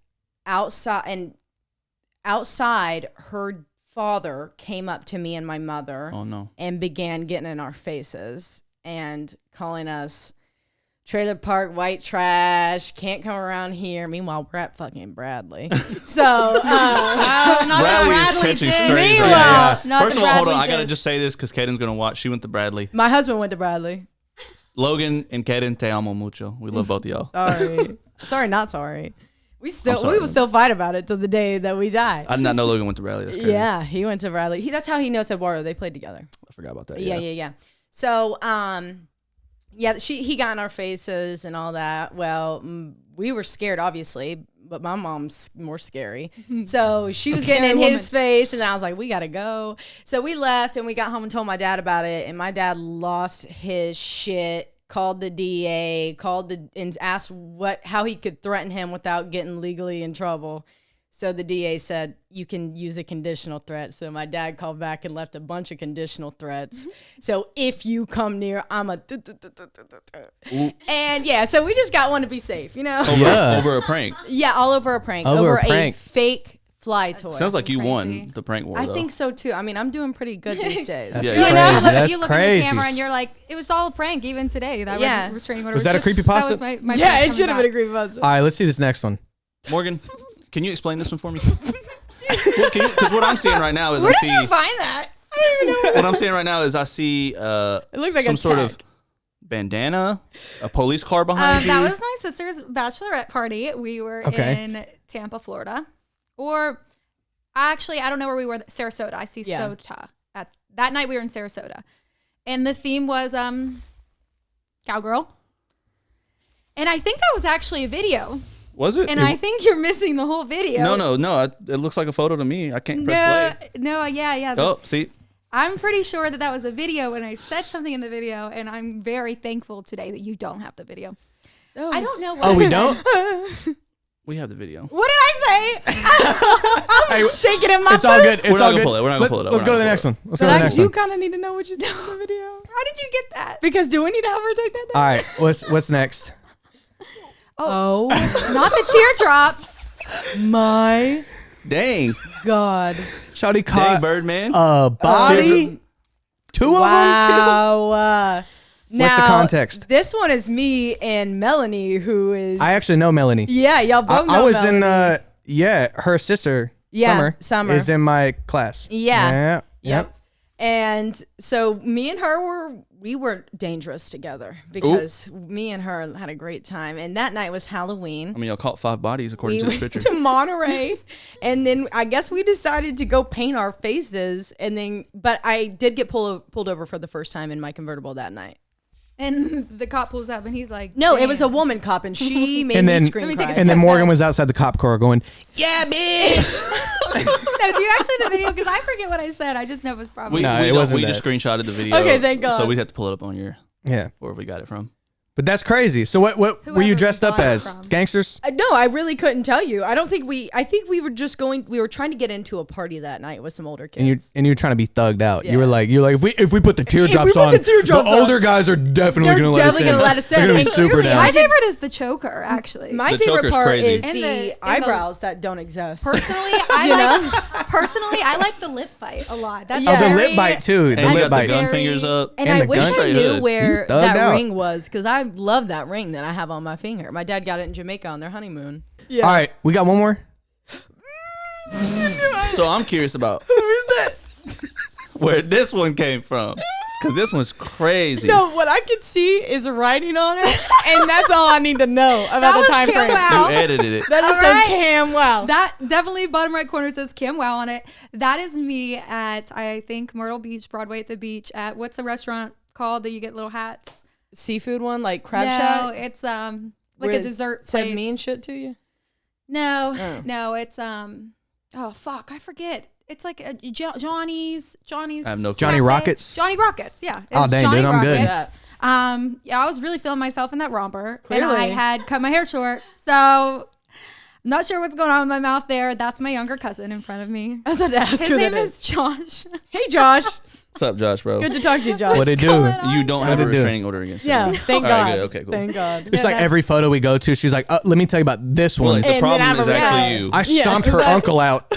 outside, her father came up to me and my mother oh no. and began getting in our faces and calling us trailer park white trash, can't come around here. Meanwhile, we're at fucking Bradley. So, Oh, not Bradley the is Bradley catching did. strays right Meanwhile, now. not First the of all, hold on. Bradley I gotta did. just say this because Kaden's gonna watch. She went to Bradley. my husband went to Bradley. Logan and Kaden, te amo mucho. We love both of y'all. Sorry, not sorry. We sorry. will still fight about it till the day that we die. I did not know Logan went to Bradley. That's crazy. Yeah, he went to Bradley. That's how he knows Eduardo. They played together. I forgot about that. Yeah. So, he got in our faces and all that. Well, we were scared, obviously, but my mom's more scary. So she was getting in his face, and I was like, we gotta go. So we left, and we got home and told my dad about it, and my dad lost his shit. Called the DA, and asked how he could threaten him without getting legally in trouble. So the DA said, you can use a conditional threat. So my dad called back and left a bunch of conditional threats. So if you come near, I'm a... And yeah, so we just got one to be safe, Over a prank. Yeah, all over a prank. Over Over a prank. fake fly toy. Sounds like you Crazy. won the prank war. I though. think so too. I mean, I'm doing pretty good these days. That's Yeah, crazy. yeah. That's You look crazy. at the camera and you're like, it was all a prank even today. That Yeah. was restraining order. Was that a just- creepypasta? That was my Yeah, friend it should have coming been a back. creepypasta. All right, let's see this next one. Morgan, can you explain this one for me? Because what I'm seeing right now is Where I did see you find that? I don't even know. what I'm seeing right now is I see It looks like some a sort of tag. bandana, a police car behind you. That was my sister's bachelorette party. We were Okay. in Tampa, Florida. Or actually, I don't know where we were. Sarasota. I see Yeah. Sota. That night we were in Sarasota. And the theme was cowgirl. And I think that was actually a video. Was it? And I think you're missing the whole video. No. It looks like a photo to me. I can't press play. No, yeah. Oh, that's- see, I'm pretty sure that was a video, and I said something in the video, and I'm very thankful today that you don't have the video. Oh. I don't know. What Oh, I we said. don't? We have the video. What did I say? I'm shaking in my It's all good. It's We're not all gonna good. pull it. We're not gonna pull it up. Let's We're go to not the gonna next pull one. Let's go to But the I next do one. kind of need to know what you said in the video. How did you get that? Because do we need to have her take that down? All right. What's next? Oh Not the teardrops. my Dang. God. Shawty Dang, caught Birdman. a body. Two of them. Wow. What's the context? This one is me and Melanie, who is. I actually know Melanie. Yeah, y'all both know I was Melanie. her sister, Yeah, Summer. is in my class. Yeah. Yep. And so me and her we were dangerous together because me and her had a great time. And that night was Halloween. I mean, y'all caught 5 bodies according to We this went picture. to Monterey, and then I guess we decided to go paint our faces. And then, but I did get pulled over for the first time in my convertible that night. And the cop pulls up, and he's like, No, it was a "Damn." woman cop, and she made And me then scream. Let me take a cry. and then step Morgan back. was outside the cop car going, "Yeah, bitch." No, do you actually the video? Because I forget what I said. I just know it was probably. We, No, we, it don't- wasn't we just that. screenshotted the video. Okay, thank God. So we'd have to pull it up on your, Yeah. wherever we got it from. But that's crazy. So what were Whoever you we dressed up got it as? from. Gangsters? No, I really couldn't tell you. I think we were just going. We were trying to get into a party that night with some older kids. And you're trying to be thugged out. Yeah. You're like if we put the teardrops put on, the teardrops on, older guys are definitely they're gonna let us in. definitely gonna let us in. They're gonna be And super clearly, down. My favorite is the choker, actually. My The favorite choker's part crazy. is And the the eyebrows that don't exist. Personally, I like the lip bite a lot. That's Oh, the very- lip bite too. And The you lip got the bite. gun Very- fingers up. And And I the wish gun I straight knew hood. where You thugged that out. ring was because I love that ring that I have on my finger. My dad got it in Jamaica on their honeymoon. Yeah. All right, we got one more. So I'm curious about where this one came from. Because this one's crazy. No, what I can see is writing on it, and that's all I need to know about That the was time Kim frame. Wow. You edited it. That just All says right. Cam Wow. That definitely bottom right corner says Kim Wow on it. That is me at, I think, Myrtle Beach, Broadway at the beach at, what's the restaurant called that you get little hats? Seafood one, like Crab No, Shack. it's like Where a it dessert said place. mean shit to you. No, Oh. no, it's oh fuck, I forget. It's like a Johnny's. I have no clue. Johnny Cafe. Rockets? Johnny Rockets, yeah. It Oh, was dang, Johnny dude, I'm good. Rockets. Yeah, I was really feeling myself in that romper, and I Clearly. had cut my hair short, so I'm not sure what's going on with my mouth there. That's my younger cousin in front of me. I was about to ask His who name that is Josh. Hey, Josh. What's up, Josh, bro? Good to talk to you, Josh. What they do? You don't have a What'd it do? restraining order against Yeah, him. thank All God. right, good. Okay, cool. Thank God. It's like that's- every photo we go to, she's like, "Let me tell you about this Well, one. the then problem have is a- actually yeah. you. I stomped her but- uncle out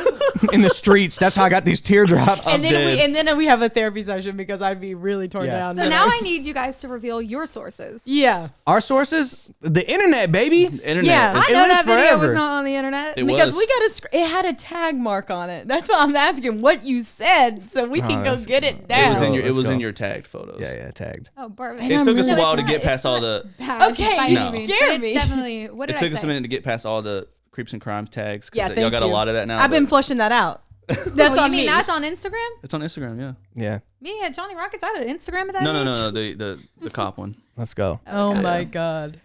in the streets. That's how I got these teardrops." And then dead. we have a therapy session because I'd be really torn Yeah. down. So now I need you guys to reveal your sources. yeah. Our sources, the internet, baby. Internet. Yeah. It's- I know lives that video forever. was not on the internet. It Because was. we got it had a tag mark on it. That's why I'm asking what you said so we can go that's- get it It down. was in your. Let's It was go. in your tagged photos. Yeah, tagged. Oh, perfect. It took us a really- while to it's get not- past all the. Bad Okay, by you No. any means, scared but me. It's definitely. What did It took I us say? a minute to get past all the creeps and crimes tags. 'Cause Yeah, y'all thank got a you. lot of that now. I've been but flushing that out. That's Oh, on you mean me. that's on Instagram? It's on Instagram. Yeah. Yeah, Me at Johnny Rockets, I had an Instagram at that No. age. The cop one. let's go. Oh God. my God.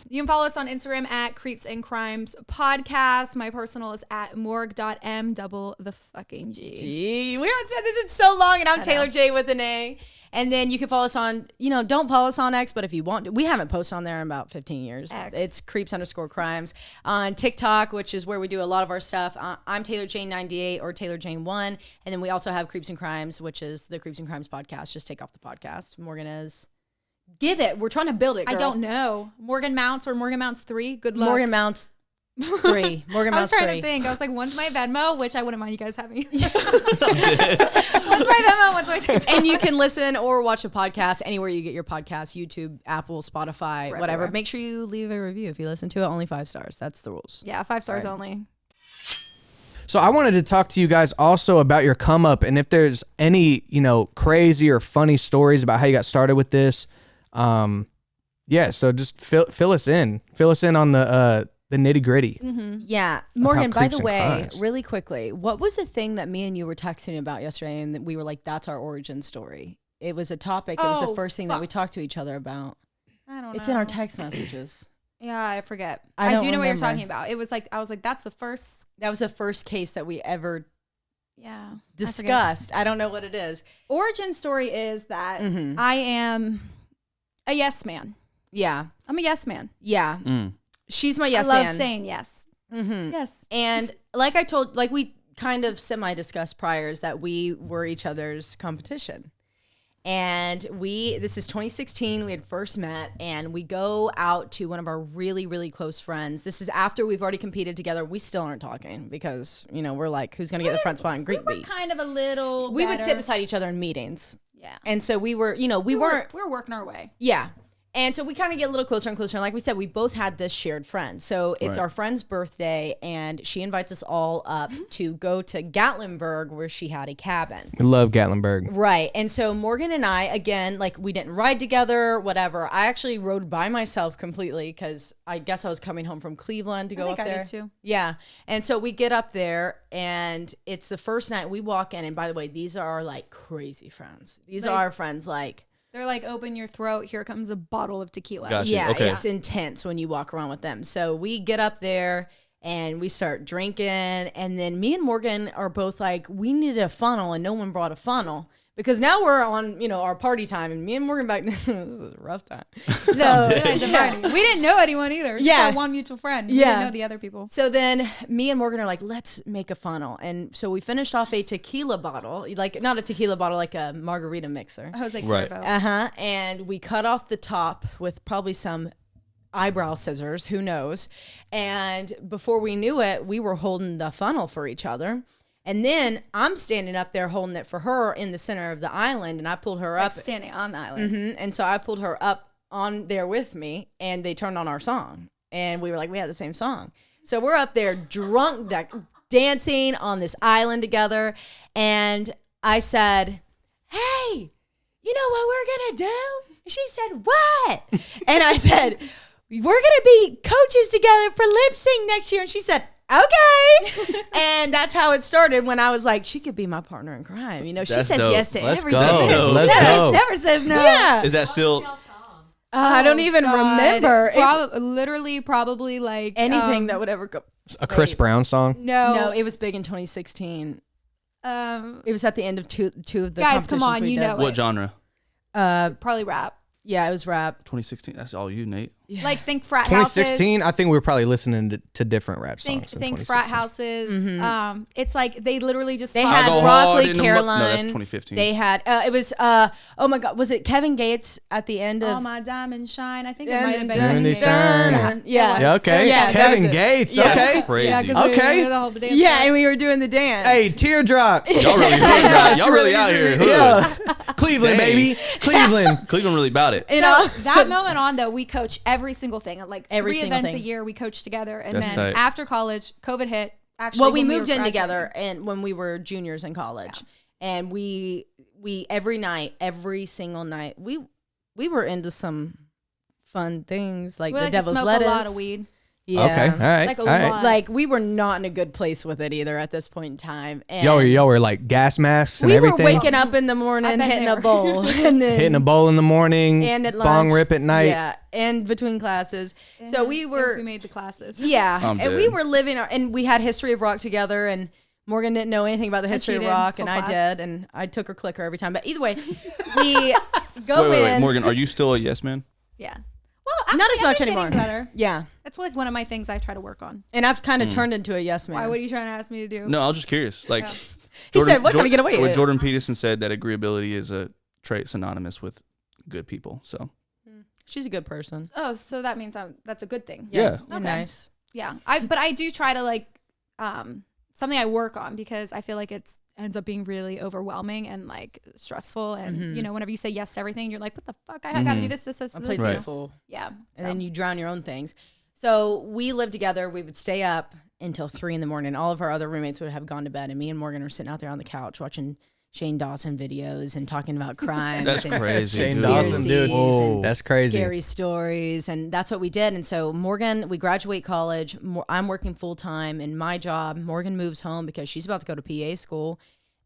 You can follow us on Instagram at Creeps and Crimes Podcast. My personal is at morg.m double the fucking G. Gee, we haven't said this in so long, and I'm Taylor J with an A. And then you can follow us on, don't follow us on X, but if you want to, we haven't posted on there in about 15 years. X. It's creeps_crimes. On TikTok, which is where we do a lot of our stuff, I'm Taylor Jane 98 or Taylor Jane 1. And then we also have Creeps and Crimes, which is the Creeps and Crimes podcast. Just take off the podcast. Morgan is. Give it. We're trying to build it, girl. I don't know. Morgan Mounts or Morgan Mounts 3. Good luck. Morgan Mounts 3. Morgan I was Mounts trying 3. to think. I was like, when's my Venmo? Which I wouldn't mind you guys having. When's my Venmo? When's my TikTok? And you can listen or watch the podcast anywhere you get your podcast, YouTube, Apple, Spotify, whatever. everywhere. Make sure you leave a review. If you listen to it, only 5 stars. That's the rules. Yeah, 5 stars only. So I wanted to talk to you guys also about your come up and if there's any, crazy or funny stories about how you got started with this. Yeah, so just fill us in. Fill us in on the nitty gritty. Yeah. Morgan, by Creeps the and way, Crimes. really quickly, what was the thing that me and you were texting about yesterday and that we were like, that's our origin story? It was a topic. It was the Oh, first thing that we fuck. talked to each other about. I don't know. It's in our text messages. Yeah, I forget. I I don't do know what you're remember. talking about. It was like, I was like, that's the first. That was the first case that we ever Yeah. Disgust. I don't know what it is. Origin story is that Mm-hmm. I am a yes man. Yeah. I'm a yes man. Yeah. She's my yes I love man. saying yes. Yes. And like we kind of semi-discussed prior, is that we were each other's competition. And this is 2016, we had first met, and we go out to one of our really, really close friends. This is after we've already competed together. We still aren't talking because, we're like, who's going to get the front spot in Greek We were Beat? kind of a little We would better. sit beside each other in meetings. Yeah. And so we were, we weren't, We were working our way. yeah. And so we kind of get a little closer and closer. And like we said, we both had this shared friend. So it's Right. our friend's birthday, and she invites us all up to go to Gatlinburg, where she had a cabin. We love Gatlinburg. Right. And so Morgan and I, again, like we didn't ride together, whatever. I actually rode by myself completely because I guess I was coming home from Cleveland to go think up I there. did too. Yeah. And so we get up there, and it's the first night we walk in. And by the way, these are like crazy friends. These are our friends like. They're like, open your throat. Here comes a bottle of tequila. Gotcha. Yeah, Okay. it's intense when you walk around with them. So we get up there and we start drinking, and then me and Morgan are both like, we needed a funnel, and no one brought a funnel. Because now we're on, our party time, and me and Morgan back then, this is a rough time. So, We didn't know anyone either. Just Yeah. our one mutual friend. We Yeah. didn't know the other people. So then me and Morgan are like, let's make a funnel. And so we finished off a tequila bottle, like not a tequila bottle, like a margarita mixer. Jose Right. Cuervo. And we cut off the top with probably some eyebrow scissors, who knows. And before we knew it, we were holding the funnel for each other. And then I'm standing up there holding it for her in the center of the island, and I pulled her Like up. standing on the island. And so I pulled her up on there with me, and they turned on our song. And we were like, we had the same song. So we're up there drunk, dancing on this island together. And I said, hey, you know what we're going to do? She said, what? And I said, we're going to be coaches together for lip sync next year. And she said, okay. And that's how it started, when I was like, she could be my partner in crime. She That's says dope. yes to Let's everything. go. dope. Let's go. Never says no. Yeah. Is that still? I don't even remember Probably like anything that would ever go. A Chris Brown song. No, it was big in 2016. It was at the end of two of the Guys, come competitions on, we you did. know What genre? probably rap. Yeah, it was rap. 2016. That's all you, Nate. Like think frat houses. 2016, I think we were probably listening to different rap songs. Think in frat 2016. houses. It's like they literally just They follow- had go hard Broccoli in the Caroline. No, that's 2015. They had it was oh my god, was it Kevin Gates at the end All of my diamonds shine. I think it Yeah, might have been. Diamond Kevin shine. Gates. Yeah. Yeah, okay. Yeah, that Kevin was it. Gates. Yeah. Okay. That's crazy. Yeah, 'cause we Okay. did the whole dance Yeah, floor. and we were doing the dance. Hey, teardrops. Y'all really, y'all really out here. Hood. Yeah. Cleveland, Dang. baby. Cleveland. Cleveland really about it. So That moment on, though, we coach every single thing. Like Every 3 single events thing. a year, we coach together. And That's then tight. after college, COVID hit. Actually, well, we when moved were in graduating. together, and when we were juniors in college, and we every night, every single night, we were into some fun things like We the like to devil's smoke lettuce. a lot of weed. Yeah. Okay. All right. Like a all right. lot. Like we were not in a good place with it either at this point in time. And Y'all were like gas masks and we were everything. waking up in the morning, I've been hitting there. a bowl, and then Hitting a bowl in the morning. and at lunch, bong rip at night. Yeah, and between classes. So we If were, we made the classes. yeah, I'm and we dead. were living our, and we had history of rock together, and Morgan didn't know anything about the history of cheated rock, and whole I class. did, and I took her clicker every time. But either way, we go Wait, in. Morgan, are you still a yes man? Yeah. Well, actually, Not as I've much been anymore. getting Better. Yeah, That's like one of my things I try to work on. and I've kind of turned into a yes man. Why? What are you trying to ask me to do? No, I was just curious. Like, He said, "What can I get away Well, with?" Jordan Peterson said that agreeability is a trait synonymous with good people. So She's a good person. Oh, so that means that's a good thing. yeah. You're Okay. nice. Yeah. But I do try to like something I work on because I feel like it ends up being really overwhelming and like stressful. And you know, whenever you say yes to everything, you're like, what the fuck? I gotta do this. I played Right. so full. Yeah. And then you drown your own things. So we lived together. We would stay up until 3 a.m. All of our other roommates would have gone to bed, and me and Morgan were sitting out there on the couch watching Shane Dawson videos and talking about crimes. That's and crazy. Shane dude. Dawson, dude. conspiracies and That's crazy. scary stories, and that's what we did. And so Morgan, we graduate college. I'm working full time in my job. Morgan moves home because she's about to go to PA school,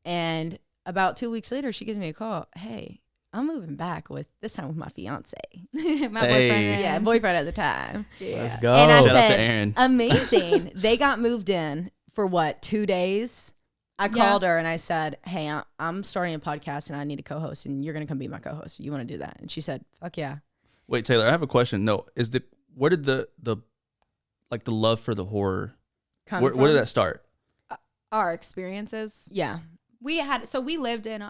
and about 2 weeks later, she gives me a call. Hey, I'm moving back this time with my fiance. my Hey. boyfriend. Yeah, boyfriend at the time. Let's go. And I Shout out to said, Aaron. amazing. They got moved in for what, 2 days? I called her and I said, hey, I'm starting a podcast and I need a co-host and you're going to come be my co-host. You want to do that? And she said, fuck yeah. Wait, Taylor, I have a question. No, where did the love for the horror, where did that start? Our experiences. Yeah. We lived in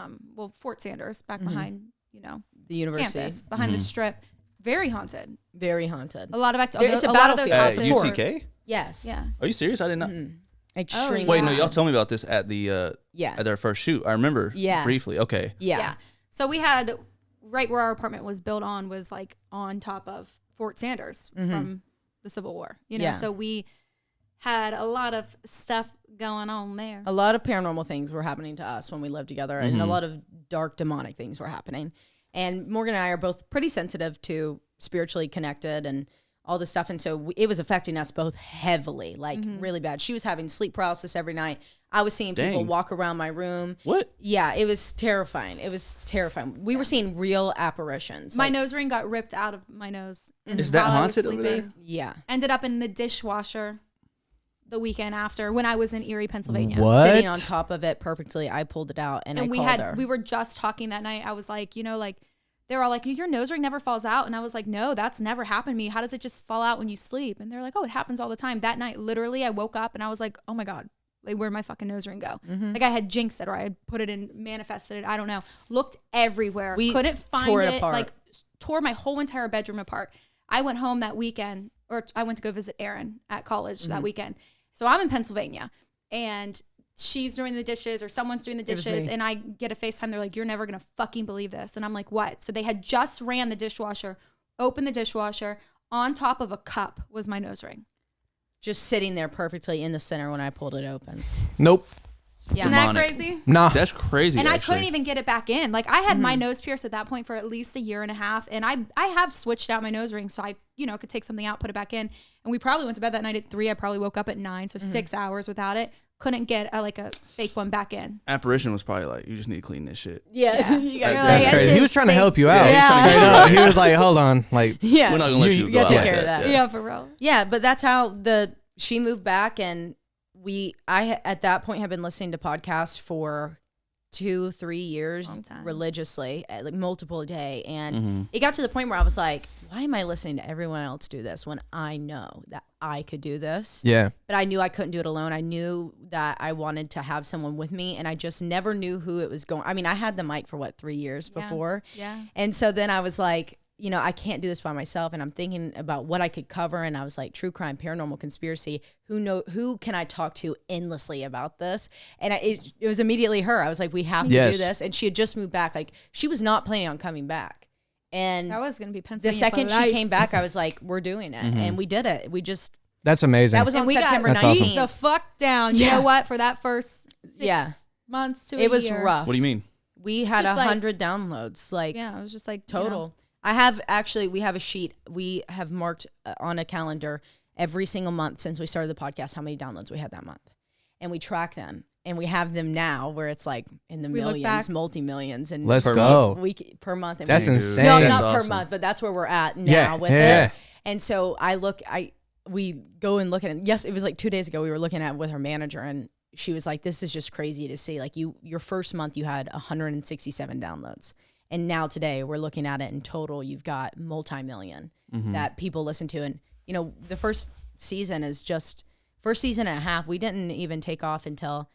Fort Sanders back behind, The university. campus, behind the strip. Very haunted. Very haunted. A lot of It's a a lot of those battlefield. houses. UTK? Yes. Yeah. Are you serious? I did not. Extremely. Wait, no, y'all told me about this at the Yeah. at their first shoot. I remember briefly. Okay. Yeah. So we had right where our apartment was built on was like on top of Fort Sanders from the Civil War. Yeah. So we had a lot of stuff going on there. A lot of paranormal things were happening to us when we lived together, and a lot of dark demonic things were happening. And Morgan and I are both pretty sensitive to spiritually connected and all this stuff. And so it was affecting us both heavily, like really bad. She was having sleep paralysis every night. I was seeing people walk around my room. What? Yeah, it was terrifying. It was terrifying. We were seeing real apparitions. My nose ring got ripped out of my nose. Is that while I was haunted over there? sleeping. Yeah. Ended up in the dishwasher the weekend after when I was in Erie, Pennsylvania. What? Sitting on top of it perfectly. I pulled it out and I called her. We were just talking that night. I was like, they were all like, your nose ring never falls out. And I was like, no, that's never happened to me. How does it just fall out when you sleep? And they're like, oh, it happens all the time. That night, literally, I woke up and I was like, oh my God, like, where'd my fucking nose ring go? Like I had jinxed it or I had put it in, manifested it. I don't know. Looked everywhere. We couldn't find tore it it. apart. Like tore my whole entire bedroom apart. I went home that weekend, or I went to go visit Erin at college that weekend. So I'm in Pennsylvania and she's doing the dishes or someone's doing the dishes and I get a FaceTime. They're like, you're never going to fucking believe this. And I'm like, what? So they had just ran the dishwasher, opened the dishwasher. On top of a cup was my nose ring. just sitting there perfectly in the center when I pulled it open. Nope. Yeah. Isn't Demonic. that crazy? Nah. That's crazy. And I actually. couldn't even get it back in. Like I had my nose pierced at that point for at least a year and a half. And I have switched out my nose ring so I, could take something out, put it back in. And we probably went to bed that night at 3. I probably woke up at 9. So 6 hours without it. Couldn't get a fake one back in. Apparition was probably like, you just need to clean this shit. Yeah. That's crazy. He was trying to help you out. Yeah. Straight up. He was like, hold on. Like, Yeah. We're not gonna let you, go gotta out take like care of that. that. Yeah, for real. Yeah, but that's how she moved back, and I at that point had been listening to podcasts for 2-3 years Long time. religiously, like multiple a day, and it got to the point where I was like, why am I listening to everyone else do this when I know that I could do this? yeah. But I knew I couldn't do it alone. I knew that I wanted to have someone with me, and I just never knew who it was going. I mean, I had the mic for 3 years before. Yeah. And so then I was like, I can't do this by myself. And I'm thinking about what I could cover. And I was like, true crime, paranormal, conspiracy. Who can I talk to endlessly about this? And it was immediately her. I was like, we have to do this. And she had just moved back. Like, she was not planning on coming back. And That was going to be the Pennsylvania. second for she life. came back, I was like, we're doing it. And we did it. That's amazing. That was on And we got September That's awesome. 19th. the fuck down. You know what? For that first 6 months to a year. It was rough. What do you mean? We had Just like- 100 downloads. Like, Yeah, it was just like total. we have a sheet. We have marked on a calendar every single month since we started the podcast how many downloads we had that month. And we track them. And we have them now where it's like in the We look millions, back. multi-millions. And Let's Per go. per month. And That's we- insane. No, That's not per awesome. month, but that's where we're at now Yeah, with yeah. it. And so we go and look at it. Yes, it was like 2 days ago we were looking at it with her manager, and she was like, this is just crazy to see. Like your first month you had 167 downloads. And now today we're looking at it in total, you've got multi-million that people listen to. And, the first season and a half, we didn't even take off until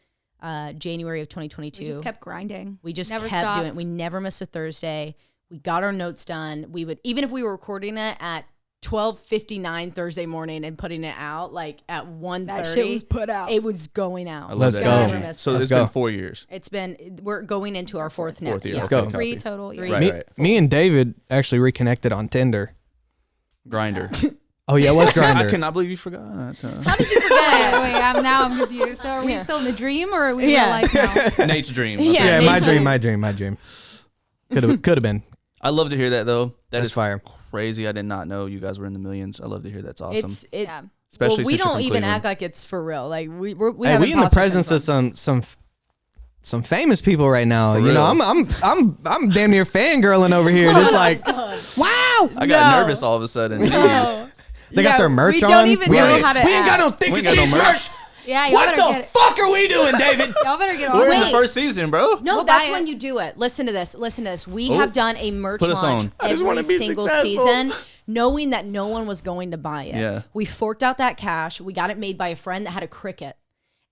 January of 2022. We just kept grinding. We just Never kept doing stopped. it. We never missed a Thursday. We got our notes done. We would, even if we were recording it at 12:59 Thursday morning and putting it out like at 1:30, That shit was put out. It was going out. I Let's love that go. energy. Never missed So it. it's Let's been go. 4 years. We're going into our fourth now. Fourth year. Yeah. Let's go. Okay, 3 copy. total. Yeah. Right. Me and David actually reconnected on Tinder. Grinder. Oh yeah, it was I Grindr. cannot believe you forgot. How did you forget? Wait, now I'm confused. So are we still in the dream or are we real life now? Nate's dream. Yeah. Yeah, my dream. Could have been. I love to hear that though. That's fire. Crazy. I did not know you guys were in the millions. I love to hear that's awesome. Yeah. Especially we since you're don't from even Cleveland. act like it's for real. Like we Hey, have we in the imposter presence of syndrome. some famous people right now. For You know, real. I'm damn near fangirling over here. Just like, wow. I got nervous all of a sudden. Jeez. They got their merch we on. don't even we know ain't- how to We ain't got no act. thick We as ain't got no thieves merch. merch. Yeah, y'all What better the get it. fuck are we doing, David? Y'all better get on We're in it. the first season, bro. No, We'll that's buy when it. you do it. Listen to this. Listen to this. We Oh. have done a merch Put us launch on. I just wanna every be single successful. season, knowing that no one was going to buy it. Yeah. We forked out that cash. We got it made by a friend that had a Cricut.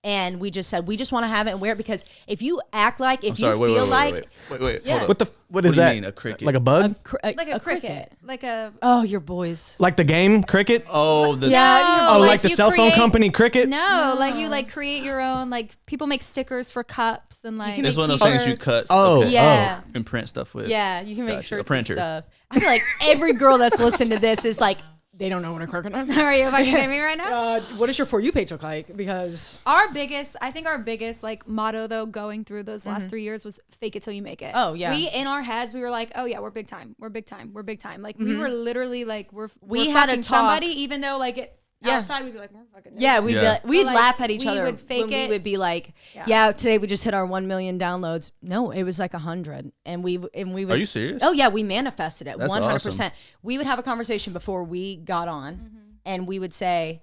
And we just said, we just want to have it and wear it because if you act like, if I'm sorry. you Wait, feel wait, like, wait, wait, wait. Yeah. Hold up. What is What do you that? mean, a cricket? Like a bug? Like a cricket. Like a oh, your boys. Like the game Cricket? Oh, the Yeah. Oh, like like the you cell phone create- company Cricket? No, like you like create your own, like people make stickers for cups and like It's one of those things you cut Oh, okay, Yeah. and print stuff with. Yeah, you can make Gotcha. shirts A printer. and stuff. I feel like every girl that's listening to this is like, they don't know what a Cricut is. Are you fucking kidding me right now? What does your For You page look like? Because I think our biggest like motto though going through those last 3 years was fake it till you make it. Oh, yeah. We in our heads we were like, oh yeah, we're big time. We're big time. We're big time. Like we were literally like we're had a fucking talk. somebody even though like it Yeah. outside we'd be like we're fucking yeah, we'd Yeah. be like, we'd But, like, laugh at each we other. would fake when it. We would be like, Yeah. yeah, today we just hit our 1 million downloads. No, it was like 100, and we would. Are you serious? Oh yeah, we manifested it That's 100%. awesome. We would have a conversation before we got on, and we would say,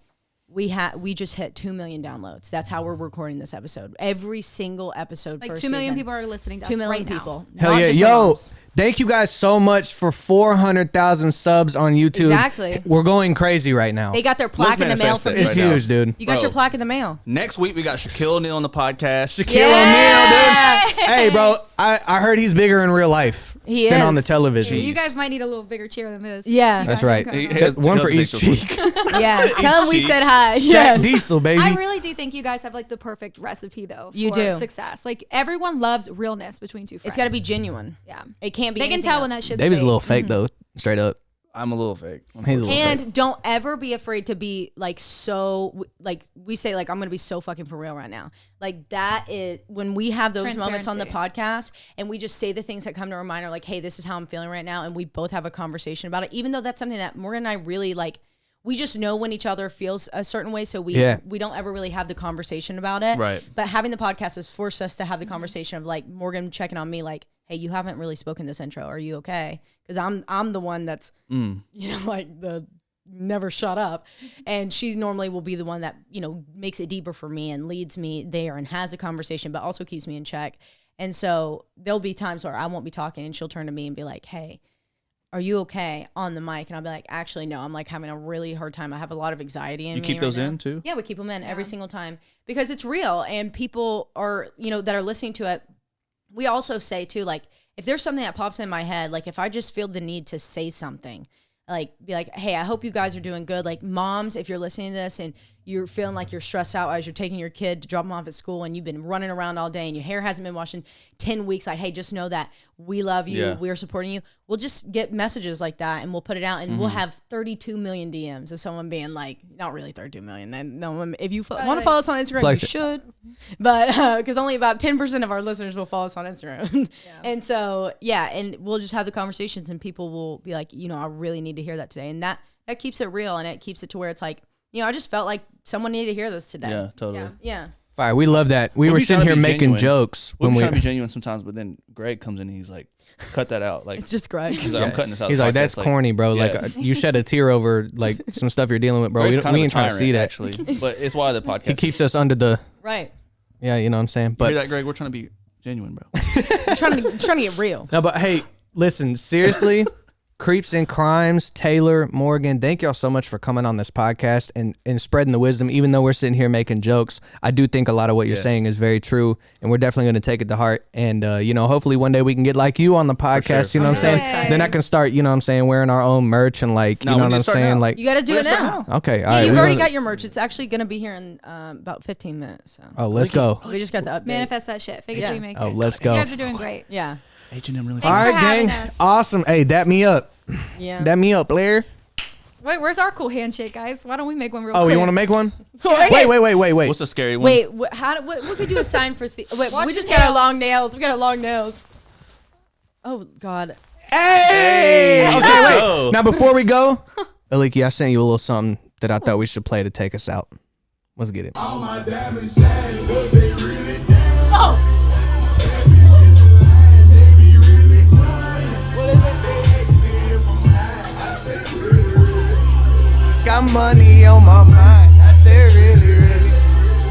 we just hit 2 million downloads. That's how we're recording this episode. Every single episode. like first 2 million season. people are listening to 2 us million right now. people. Hell Not yeah. just Yo, our moms. thank you guys so much for 400,000 subs on YouTube. Exactly. We're going crazy right now. They got their plaque in the mail manifest from that you. It's right now. huge, dude. You got Bro. your plaque in the mail. Next week we got Shaquille O'Neal on the podcast. Shaquille O'Neal, dude. Hey, bro, I heard he's bigger in real life He than is. on the television. You guys might need a little bigger cheer than this. Yeah. You That's got right. him going on. He has- One for he'll each take cheek. Yeah. Tell them we cheek. said hi. Shaq Yeah. Diesel, baby. I really do think you guys have like the perfect recipe though You for do. success. Like everyone loves realness between two friends. It's got to be genuine. Yeah. It can't be. They can anything tell when else. that shit's David's a fake. little fake, though, straight up. I'm a little fake. He's a little fake. And don't ever be afraid to be like so like we say like I'm gonna be so fucking for real right now. Like that is when we have those moments on the podcast and we just say the things that come to our mind are like, hey, this is how I'm feeling right now, and we both have a conversation about it. Even though that's something that Morgan and I really like, we just know when each other feels a certain way, so we don't ever really have the conversation about it. Right. But having the podcast has forced us to have the conversation of like Morgan checking on me like, hey, you haven't really spoken this intro. Are you okay? Because I'm the one that's you know like the never shut up, and she normally will be the one that makes it deeper for me and leads me there and has a conversation, but also keeps me in check. And so there'll be times where I won't be talking, and she'll turn to me and be like, hey, are you okay on the mic? And I'll be like, actually, no, I'm like having a really hard time. I have a lot of anxiety in me. You keep right those now. in too? Yeah, we keep them in every single time because it's real, and people are, that are listening to it. We also say too, like, if there's something that pops in my head, like if I just feel the need to say something, like be like, hey, I hope you guys are doing good. Like moms, if you're listening to this and you're feeling like you're stressed out as you're taking your kid to drop them off at school and you've been running around all day and your hair hasn't been washed in 10 weeks, like, hey, just know that we love you. Yeah. We're supporting you. We'll just get messages like that and we'll put it out and we'll have 32 million DMs of someone being like, not really 32 million. And no one, if you want to follow us on Instagram, Flex you it. should. But because only about 10% of our listeners will follow us on Instagram. And so, yeah, and we'll just have the conversations and people will be like, I really need to hear that today. And that keeps it real and it keeps it to where it's like, I just felt like someone needed to hear this today. Yeah, totally. Yeah. Fire. We love that. We We'll were be sitting trying to here be making genuine. jokes We're when we. trying to be genuine sometimes, but then Greg comes in and he's like, cut that out. Like, It's just Greg. he's like, I'm cutting this out. He's of the like, that's podcast." corny, bro. yeah. Like, you shed a tear over like some stuff you're dealing with, bro. Greg's We kind of ain't a trying to see that. actually, but it's why the podcast. He keeps us under the. Right. Yeah, you know what I'm saying. You But hear that, Greg? We're trying to be genuine, bro. I'm trying to get real. no, but hey, listen, seriously. Creeps and Crimes, Taylar, Morgan, thank y'all so much for coming on this podcast and spreading the wisdom. Even though we're sitting here making jokes, I do think a lot of what you're Yes. saying is very true, and we're definitely going to take it to heart. And, hopefully one day we can get like you on the podcast, sure. you know what I'm saying? Yay. Then I can start, you know what I'm saying, wearing our own merch and like, No, you know we what need I'm to start saying? now. Like, You got to do it Let's start now. now. okay, all Yeah, right. you've we're already gonna- got your merch. It's actually going to be here in about 15 minutes. So. Oh, let's go. We just got the update. Manifest that shit. Fake it till you make Oh, it. let's You go. guys are doing great. Yeah. H&M really. All Thanks right, for having gang. us. Awesome. Hey, dap me up. Yeah. Dap me up, Blair. Wait, where's our cool handshake, guys? Why don't we make one real Oh, quick? you want to make one? Okay. Wait. What's the scary one? Wait, what could do a sign for? Wait, Watch we just your got our nails. long nails. We got our long nails. Oh God. Hey! Okay, let's wait. go. Now, before we go, Aliki, I sent you a little something that I thought we should play to take us out. Let's get it. All my diamonds shine, but they really down. Oh. They be really crying. What is it? They ask me if I'm high. I say really. Got money on my mind. I said really.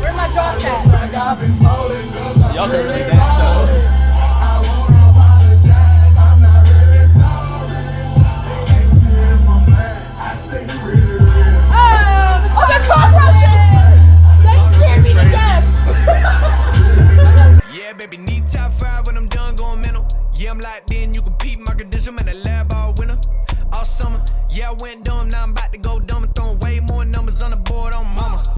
Where my Drop that. Like I've been bowling, 'cause Y'all I'm heard really me dance though. ballin'. I wanna apologize, I'm not really sorry. They ask me if I'm mad, I say really, really. Oh, the cockroaches! That scared me to death. Yeah, baby, need top 5 when I'm done going mental. Yeah, I'm locked in, you can peep my credential, man, the lab all winter. All summer, yeah, I went dumb, now I'm about to go dumb.